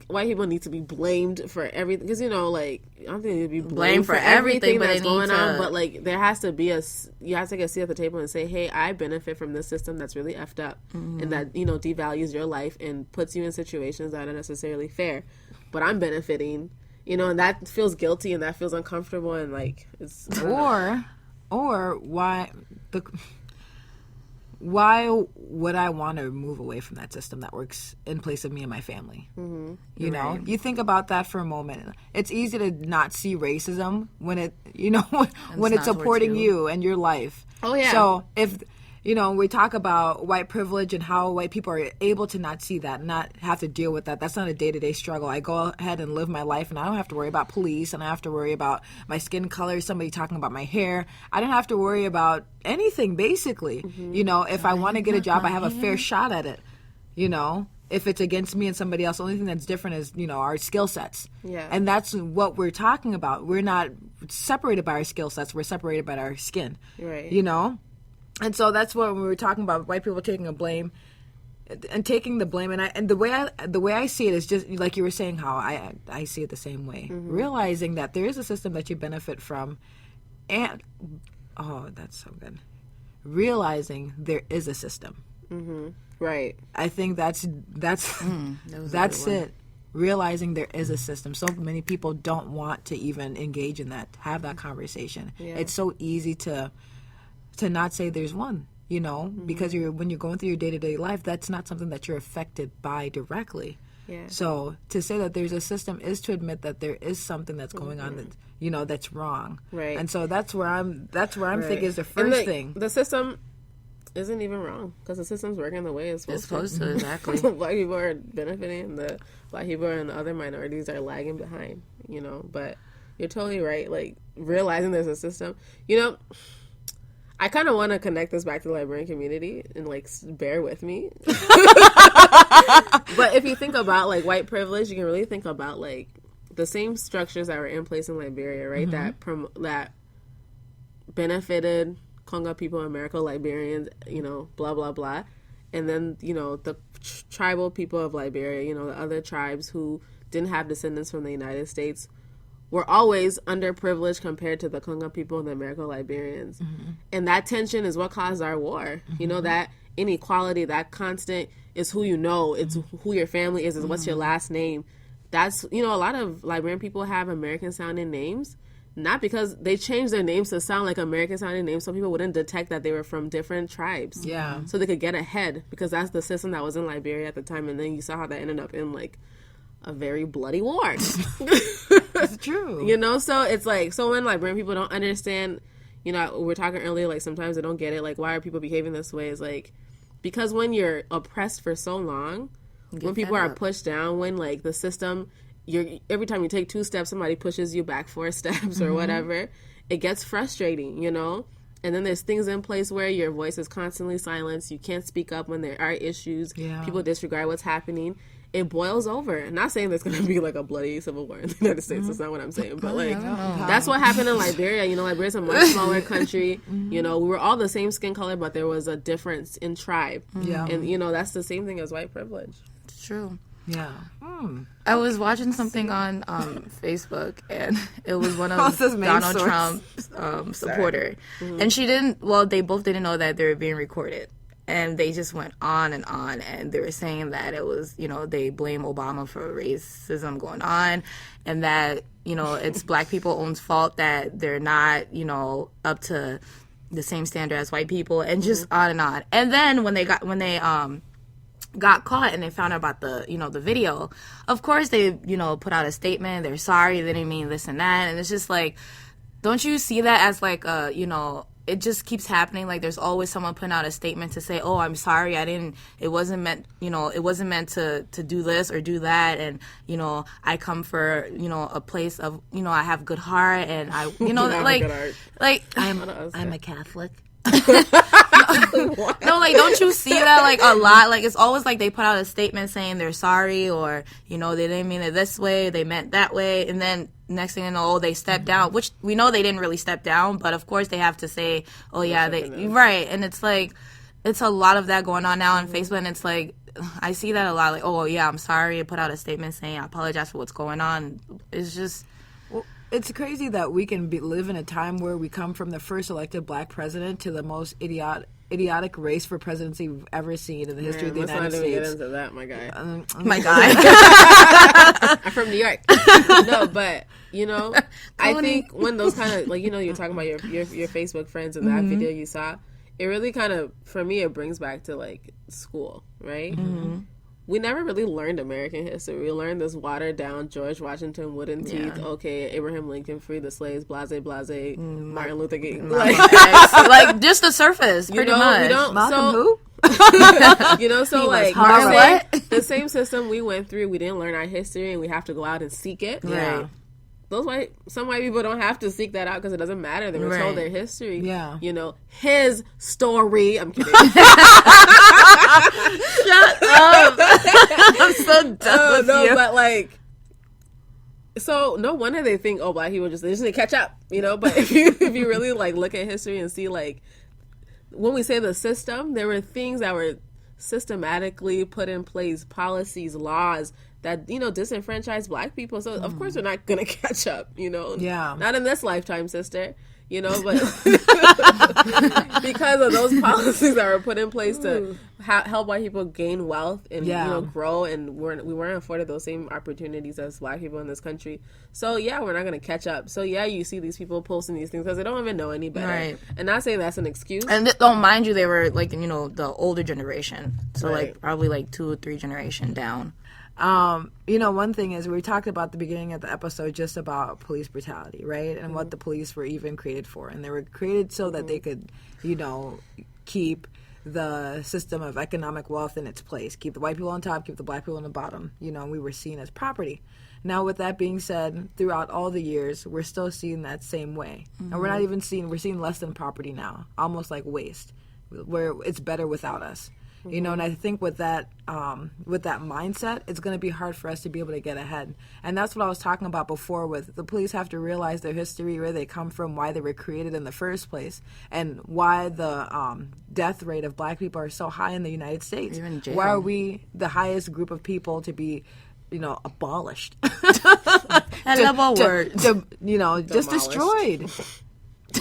white people need to be blamed for everything, because, you know, like, I don't think they need to be blamed for everything that's going on, but like, there has to be you have to take a seat at the table and say, hey, I benefit from this system that's really effed up, and that, you know, devalues your life and puts you in situations that are necessarily fair, but I'm benefiting, you know, and that feels guilty and that feels uncomfortable, and like, it's or why why would I want to move away from that system that works in place of me and my family? Mm-hmm. You know, you think about that for a moment. It's easy to not see racism when it, you know, when it's supporting you and your life. Oh, yeah. So if, you know, we talk about white privilege and how white people are able to not see that, not have to deal with that. That's not a day-to-day struggle. I go ahead and live my life, and I don't have to worry about police, and I have to worry about my skin color, somebody talking about my hair. I don't have to worry about anything, basically. Mm-hmm. You know, if I want to get a job, I have a fair shot at it. You know, if it's against me and somebody else, the only thing that's different is, you know, our skill sets. Yeah. And that's what we're talking about. We're not separated by our skill sets. We're separated by our skin. Right. You know? And so that's what we were talking about, white people taking a blame and taking the blame. And the way I see it is just like you were saying, how I see it the same way. Mm-hmm. Realizing that there is a system that you benefit from, and that's so good. Realizing there is a system. Mm-hmm. Right. I think that's it. Realizing there is a system. So many people don't want to even engage in that, have that conversation. Yeah. It's so easy to not say there's one, you know, mm-hmm. because when you're going through your day-to-day life, that's not something that you're affected by directly. Yeah. So to say that there's a system is to admit that there is something that's going on that, you know, that's wrong. Right. And so that's where I'm thinking is the first thing. The system isn't even wrong because the system's working the way it's supposed to. Exactly. Black people are benefiting, and the black people and the other minorities are lagging behind, you know, but you're totally right. Like, realizing there's a system, you know, I kind of want to connect this back to the Liberian community and, like, bear with me. But if you think about, like, white privilege, you can really think about, like, the same structures that were in place in Liberia, right? Mm-hmm. That benefited Congo people, America, Liberians, you know, blah, blah, blah. And then, you know, the tribal people of Liberia, you know, the other tribes who didn't have descendants from the United States were always underprivileged compared to the Congo people and the American Liberians. Mm-hmm. And that tension is what caused our war. Mm-hmm. You know, that inequality, that constant is who you know, it's who your family is what's your last name. That's, you know, a lot of Liberian people have American-sounding names, not because they changed their names to sound like American-sounding names so people wouldn't detect that they were from different tribes. Yeah. So they could get ahead, because that's the system that was in Liberia at the time. And then you saw how that ended up in, like, a very bloody war. It's true. You know, so it's like, so when Liberian people don't understand, you know, we were talking earlier, like, sometimes they don't get it, like, why are people behaving this way? It's like, because when you're oppressed for so long, when people are pushed down, when, like, the system, every time you take 2 steps, somebody pushes you back 4 steps or whatever, it gets frustrating, you know? And then there's things in place where your voice is constantly silenced. You can't speak up when there are issues. Yeah. People disregard what's happening. It boils over. I'm not saying there's going to be, like, a bloody civil war in the United States. That's not what I'm saying. But, like, that's what happened in Liberia. You know, Liberia's a much smaller country. You know, we were all the same skin color, but there was a difference in tribe. Yeah. And, you know, that's the same thing as white privilege. It's true. Yeah. I was watching something on Facebook, and it was one of Donald Trump's supporter. And she they both didn't know that they were being recorded. And they just went on, and they were saying that it was, you know, they blame Obama for racism going on, and that, you know, it's black people's own fault that they're not, you know, up to the same standard as white people, and just on and on. And then when they got caught and they found out about the, you know, the video, of course they, you know, put out a statement, they're sorry, they didn't mean this and that. And it's just like, don't you see that as like a, you know, it just keeps happening. Like, there's always someone putting out a statement to say, oh, I'm sorry, it wasn't meant to do this or do that. And, you know, I come for, you know, a place of, you know, I have good heart, and I, you know, I'm a Catholic. No, like, don't you see that, like, a lot? Like, it's always like they put out a statement saying they're sorry, or, you know, they didn't mean it this way, they meant that way, and then next thing you know, they stepped down, which we know they didn't really step down, but of course they have to say, oh yeah, right. And it's like, it's a lot of that going on now on Facebook, and it's like, I see that a lot, like, oh yeah, I'm sorry, I put out a statement saying I apologize for what's going on. It's just, it's crazy that we can live in a time where we come from the first elected black president to the most idiotic race for presidency we've ever seen in the history of the United States. Let's not get into that, my guy. My guy. I'm from New York. No, but, you know, I think when those kind of, like, you know, you're talking about your Facebook friends and that video you saw, it really kind of, for me, it brings back to, like, school, right? Mm-hmm. We never really learned American history. We learned this watered down George Washington, wooden teeth, okay, Abraham Lincoln, free the slaves, blase, Martin Luther King. Like, just the surface, pretty much. Malcolm who? You know, so like the same system we went through, we didn't learn our history and we have to go out and seek it. Yeah. Some white people don't have to seek that out because it doesn't matter. They were told their history. Yeah. You know, his story. I'm kidding. Shut up. I'm so done with you. But like, so no wonder they think, oh, black people they just need to catch up, you know. But if you really like look at history and see, like, when we say the system, there were things that were systematically put in place, policies, laws that, you know, disenfranchise black people. So of course we're not gonna catch up, you know. Yeah. Not in this lifetime, sister. You know, but because of those policies that were put in place to help white people gain wealth and you know, grow, and we weren't afforded those same opportunities as black people in this country. So yeah, we're not gonna catch up. So yeah, you see these people posting these things because they don't even know any better. Right. And not saying that's an excuse. And don't mind you, they were like, you know, the older generation, so like probably like 2 or 3 generation down. You know, one thing is we talked about the beginning of the episode just about police brutality, right? And what the police were even created for. And they were created so that they could, you know, keep the system of economic wealth in its place. Keep the white people on top, keep the black people on the bottom. You know, we were seen as property. Now, with that being said, throughout all the years, we're still seen that same way. And we're not even we're seeing less than property now, almost like waste, where it's better without us. You know, and I think with that mindset, it's going to be hard for us to be able to get ahead. And that's what I was talking about before with the police have to realize their history, where they come from, why they were created in the first place, and why the death rate of black people are so high in the United States. Even jail. Why are we the highest group of people to be, you know, abolished? I love all words. You know, just destroyed.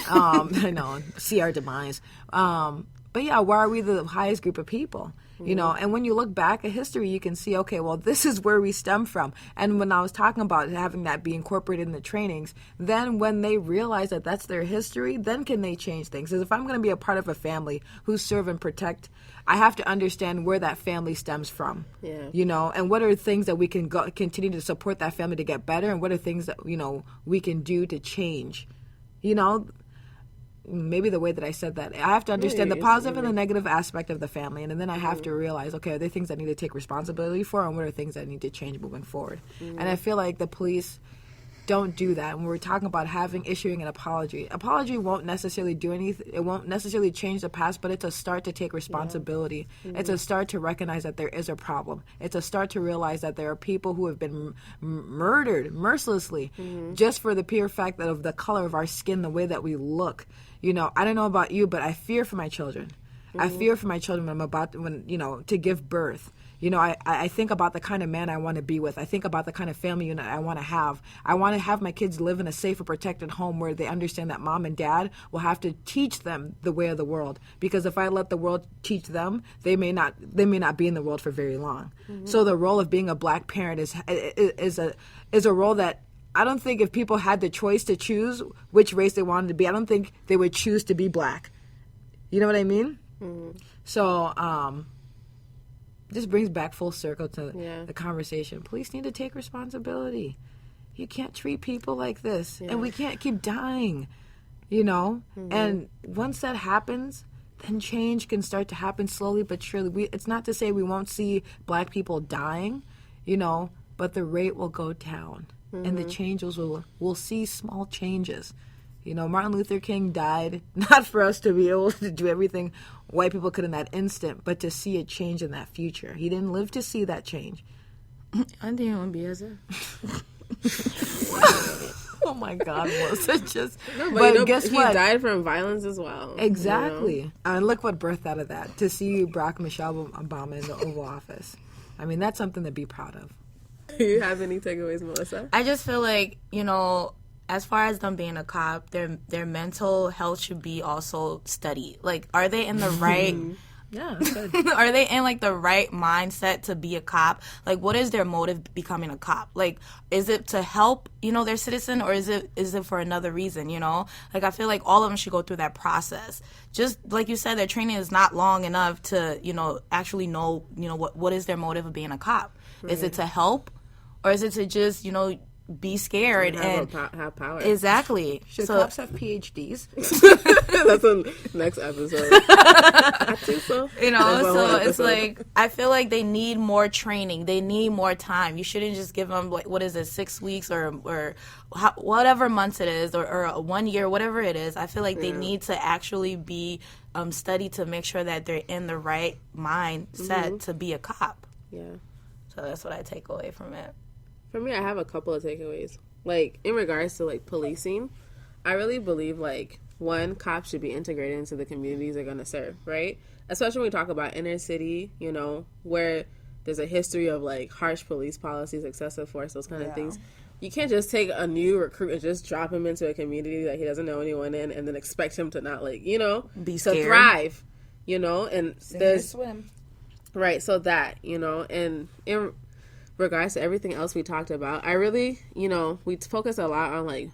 I know, see our demise. But yeah, why are we the highest group of people? You know, and when you look back at history, you can see, okay, well, this is where we stem from. And when I was talking about having that be incorporated in the trainings, then when they realize that that's their history, then can they change things? Because if I'm going to be a part of a family who serve and protect, I have to understand where that family stems from. Yeah. You know, and what are things that we can continue to support that family to get better, and what are things that, you know, we can do to change, you know. Maybe the way that I said that, I have to understand the positive and the negative aspect of the family, and then I have to realize, okay, are there things I need to take responsibility for, and what are things I need to change moving forward? And I feel like the police don't do that. When we're talking about issuing an apology won't necessarily do anything. It won't necessarily change the past, but it's a start to take responsibility. It's a start to recognize that there is a problem. It's a start to realize that there are people who have been murdered mercilessly just for the pure fact of the color of our skin, the way that we look. You know, I don't know about you, but I fear for my children. I fear for my children when you know, to give birth. You know, I think about the kind of man I want to be with. I think about the kind of family unit I want to have. I want to have my kids live in a safe and protected home where they understand that mom and dad will have to teach them the way of the world. Because if I let the world teach them, they may not be in the world for very long. So the role of being a black parent is a role that I don't think if people had the choice to choose which race they wanted to be, I don't think they would choose to be black. You know what I mean? So, this brings back full circle to the conversation. Police need to take responsibility. You can't treat people like this. And we can't keep dying, you know? And once that happens, then change can start to happen slowly but surely. It's not to say we won't see black people dying, you know, but the rate will go down. And the changes we'll see small changes. You know, Martin Luther King died not for us to be able to do everything white people could in that instant, but to see a change in that future. He didn't live to see that change. I didn't want to be as a... Oh my God, Melissa, just... No, but you know, guess what? He died from violence as well. Exactly. You know? And look what birthed out of that. To see Barack Michelle Obama in the Oval Office. I mean, that's something to be proud of. Do you have any takeaways, Melissa? I just feel like, you know, as far as them being a cop, their mental health should be also studied. Like, are they in the right Yeah, that's good. Are they in like the right mindset to be a cop? Like, what is their motive becoming a cop? Like, is it to help, their citizen, or is it for another reason, Like, I feel like all of them should go through that process. Just like you said, their training is not long enough to, actually know, what is their motive of being a cop? Right. Is it to help, or is it to just, be scared and have power? Exactly. Should cops have PhDs? That's the next episode. I think so. So it's like, I feel like they need more training. They need more time. You shouldn't just give them, like, what is it, 6 weeks or whatever months it is, or 1 year, whatever it is. I feel like they need to actually be studied to make sure that they're in the right mindset to be a cop. Yeah. So that's what I take away from it. For me, I have a couple of takeaways. Like, in regards to, like, policing, I really believe, like, one, cops should be integrated into the communities they're going to serve, right? Especially when we talk about inner city, where there's a history of, like, harsh police policies, excessive force, those kind of things. You can't just take a new recruit and just drop him into a community that he doesn't know anyone in and then expect him to not, like, be scared. To thrive, and there's... swim. Right, so that, and in regards to everything else we talked about, I really, we focus a lot on, like,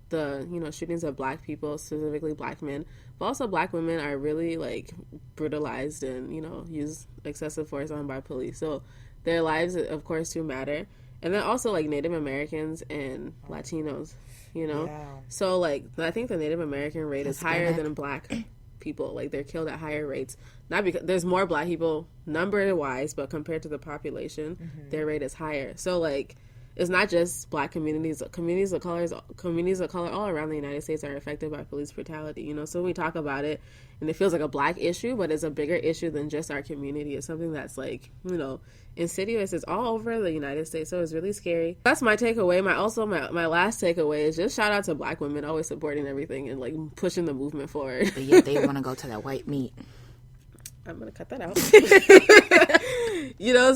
the, shootings of black people, specifically black men, but also black women are really, like, brutalized and, used excessive force on by police. So their lives, of course, do matter. And then also, like, Native Americans and Latinos, Yeah. So, like, I think the Native American rate is higher than black people. Like, they're killed at higher rates. Not because there's more black people number-wise, but compared to the population, their rate is higher. So, like, it's not just black communities. Communities of color all around the United States are affected by police brutality. So we talk about it, and it feels like a black issue, but it's a bigger issue than just our community. It's something that's, like, insidious. It's all over the United States, so it's really scary. That's my takeaway. My last takeaway is just shout out to black women always supporting everything and, like, pushing the movement forward. But yet they want to go to that white meat. I'm going to cut that out.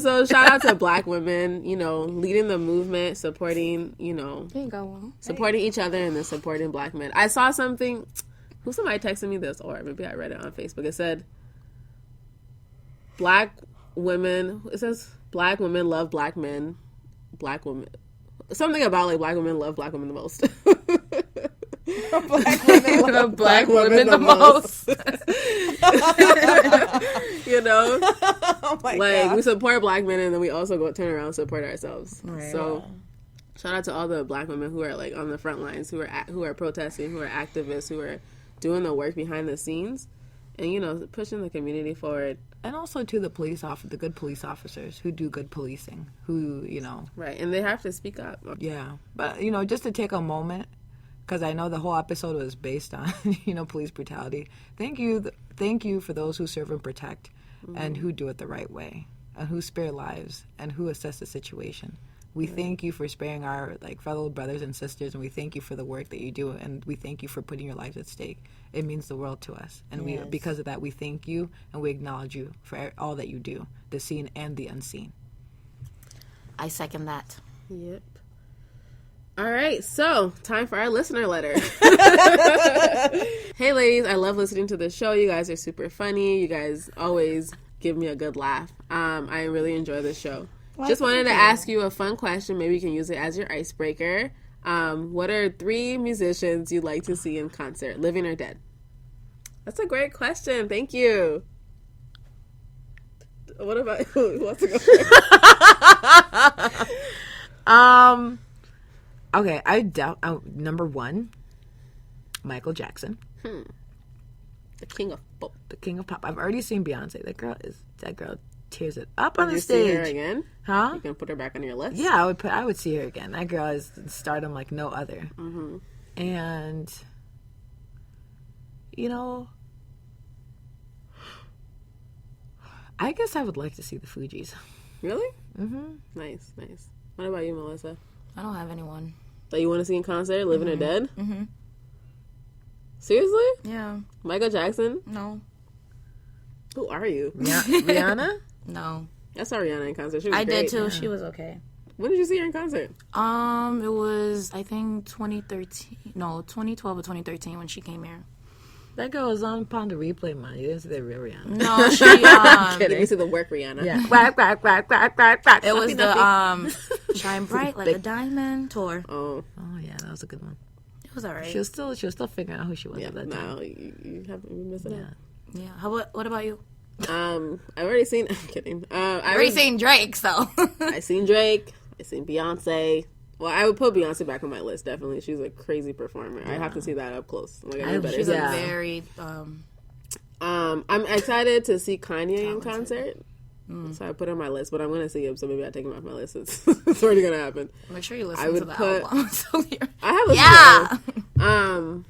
So shout out to black women, leading the movement, supporting, supporting each other and then supporting black men. I saw something, somebody texted me this, or maybe I read it on Facebook. It said, black women love black men, something about, like, black women love black women the most. Black women the most. Oh my God. We support black men and then we also turn around and support ourselves. Right. So shout out to all the black women who are, like, on the front lines, who are protesting, who are activists, who are doing the work behind the scenes and pushing the community forward. And also to the good police officers who do good policing, who right, and they have to speak up. Yeah, but just to take a moment, because I know the whole episode was based on police brutality. Thank you for those who serve and protect, and who do it the right way, and who spare lives, and who assess the situation. We thank you for sparing our, like, fellow brothers and sisters, and we thank you for the work that you do, and we thank you for putting your lives at stake. It means the world to us, and because of that, we thank you and we acknowledge you for all that you do, the seen and the unseen. I second that. Yep. All right, so time for our listener letter. Hey, ladies, I love listening to the show. You guys are super funny. You guys always give me a good laugh. I really enjoy this show. Just wanted to ask you a fun question. Maybe you can use it as your icebreaker. What are 3 musicians you'd like to see in concert, living or dead? That's a great question. Thank you. What about who wants to go first? Okay, I doubt. Number 1, Michael Jackson. The king of pop. The king of pop. I've already seen Beyonce. That girl tears it up on the stage. Did you see her again? Huh? You can put her back on your list? Yeah, I would see her again. That girl is stardom like no other. Mm-hmm. And I guess I would like to see the Fugees. Really? Mm-hmm. Nice. What about you, Melissa? I don't have anyone that you want to see in concert, living or dead? Mm-hmm. Seriously? Yeah. Michael Jackson? No. Who are you? Rihanna? No. I saw Rihanna in concert. She was great. I did too. Yeah. She was okay. When did you see her in concert? It was, I think 2012 or 2013 when she came here. That girl was on Upon the Replay, man. You didn't see the real Rihanna. No, she Did you see the work Rihanna? Yeah. Quack, quack, quack, quack, quack, quack. it was the Shine Bright Like a Diamond tour. Oh yeah, that was a good one. It was alright. She was still figuring out who she was yeah. at that time. No, you haven't missed it out. Yeah. What about you? I've already seen. I'm kidding. I've already seen Drake, so. I seen Drake. I seen Beyonce. Well, I would put Beyonce back on my list. Definitely, she's a crazy performer. I have to see that up close. Like I know better. She's a very. I'm excited to see Kanye in concert. So I put it on my list, but I'm going to see him. So maybe I take him off my list. It's already going to happen. Make sure you listen to the album. I have listened to it.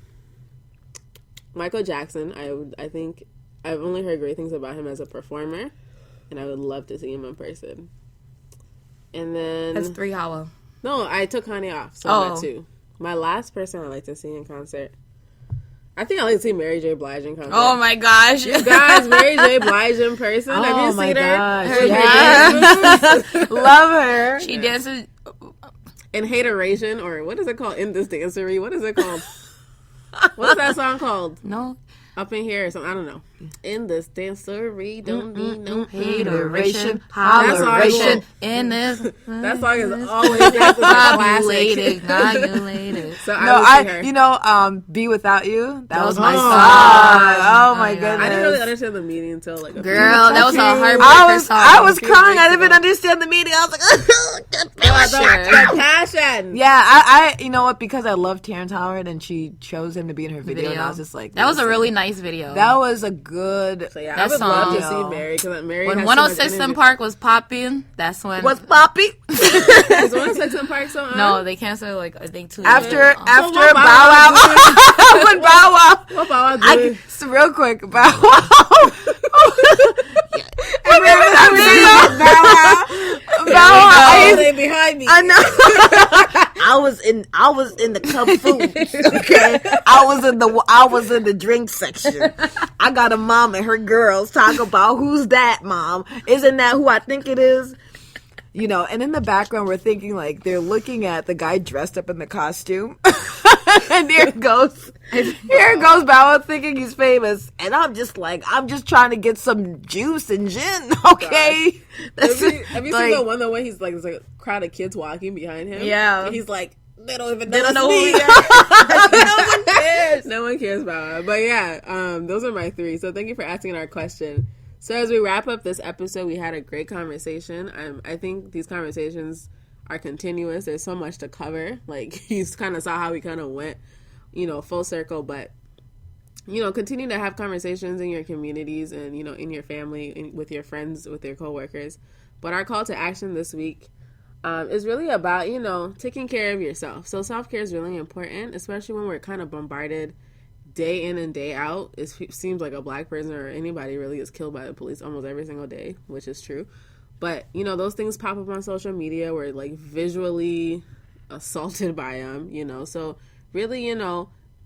Michael Jackson. I think I've only heard great things about him as a performer, and I would love to see him in person. And then That's 3 hours. No, I took Kanye off, so I got 2. My last person I like to see in concert. I think I like to see Mary J. Blige in concert. Oh my gosh. You guys, Mary J. Blige in person. Have you seen her? Yes. Love her. She dances. In Hateration, or what is it called? In This Dancery. What is it called? What's that song called? No. Up in Here or something. I don't know. In This Dancery, don't need no Hateration, holleration. In this. That song is always a classic. So I would see her. Be Without You. That was was my my song. song. Oh my goodness. I didn't really understand the meaning until like a Girl, that was a heartbreaker song. I was crying. I didn't even understand the meaning. I was like, the passion. yeah, I you know what? Because I love Terrence Howard and she chose him to be in her video. And I was just like, that was a really nice video. That was a good. So yeah, That I would song. love to see Mary because Mary. when has 106 so much in Park was popping, that's when. Was Poppy Is 106 in Park so on? No, they canceled like I think 2 years after ago. Bow Wow? When Bow Wow. What Bow Wow doing? So real quick, Bow Wow. Bow Wow. They behind me. I know. I was in the cup food. Okay, I was in the drink section. I got a mom and her girls talk about who's that, mom? Isn't that who I think it is? You know, and in the background we're thinking like they're looking at the guy dressed up in the costume. And here goes Bow Wow thinking he's famous, and I'm just trying to get some juice and gin, okay? Have you seen the one where he's like, there's like a crowd of kids walking behind him? Yeah. And he's like, they don't even They know, don't know me. who No one cares. No one cares about it. But yeah, those are my 3. So thank you for asking our question. So as we wrap up this episode, we had a great conversation. I think these conversations are continuous. There's so much to cover. Like, you kind of saw how we kind of went, full circle. But, continue to have conversations in your communities and, in your family, with your friends, with your coworkers. But our call to action this week is really about, taking care of yourself. So self-care is really important, especially when we're kind of bombarded day in and day out. It seems like a black person or anybody really is killed by the police almost every single day, which is true. But, those things pop up on social media. We're, like, visually assaulted by them, So, really,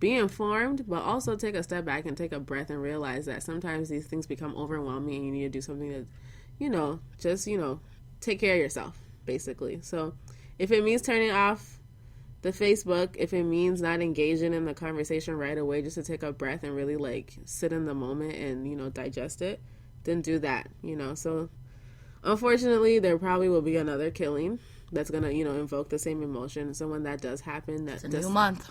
be informed, but also take a step back and take a breath and realize that sometimes these things become overwhelming and you need to do something to, just, take care of yourself, basically. So, if it means turning off the Facebook, if it means not engaging in the conversation right away, just to take a breath and really, like, sit in the moment and, digest it, then do that, So, unfortunately, there probably will be another killing that's going to, invoke the same emotion. So when that does happen, It's a new month.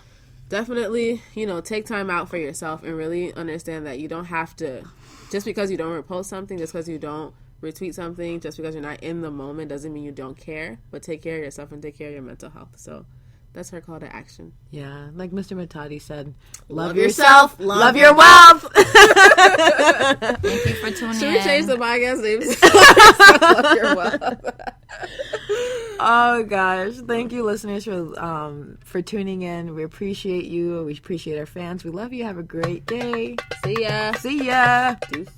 Definitely, take time out for yourself and really understand that you don't have to, just because you don't repost something, just because you don't retweet something, just because you're not in the moment doesn't mean you don't care, but take care of yourself and take care of your mental health. So that's her call to action. Yeah, like Mr. Matadi said, love yourself, love your wealth. Thank you for tuning in. Should we change the podcast name? Love your wealth. Oh gosh, thank you, listeners, for tuning in. We appreciate you. We appreciate our fans. We love you. Have a great day. See ya. See ya. Deuces.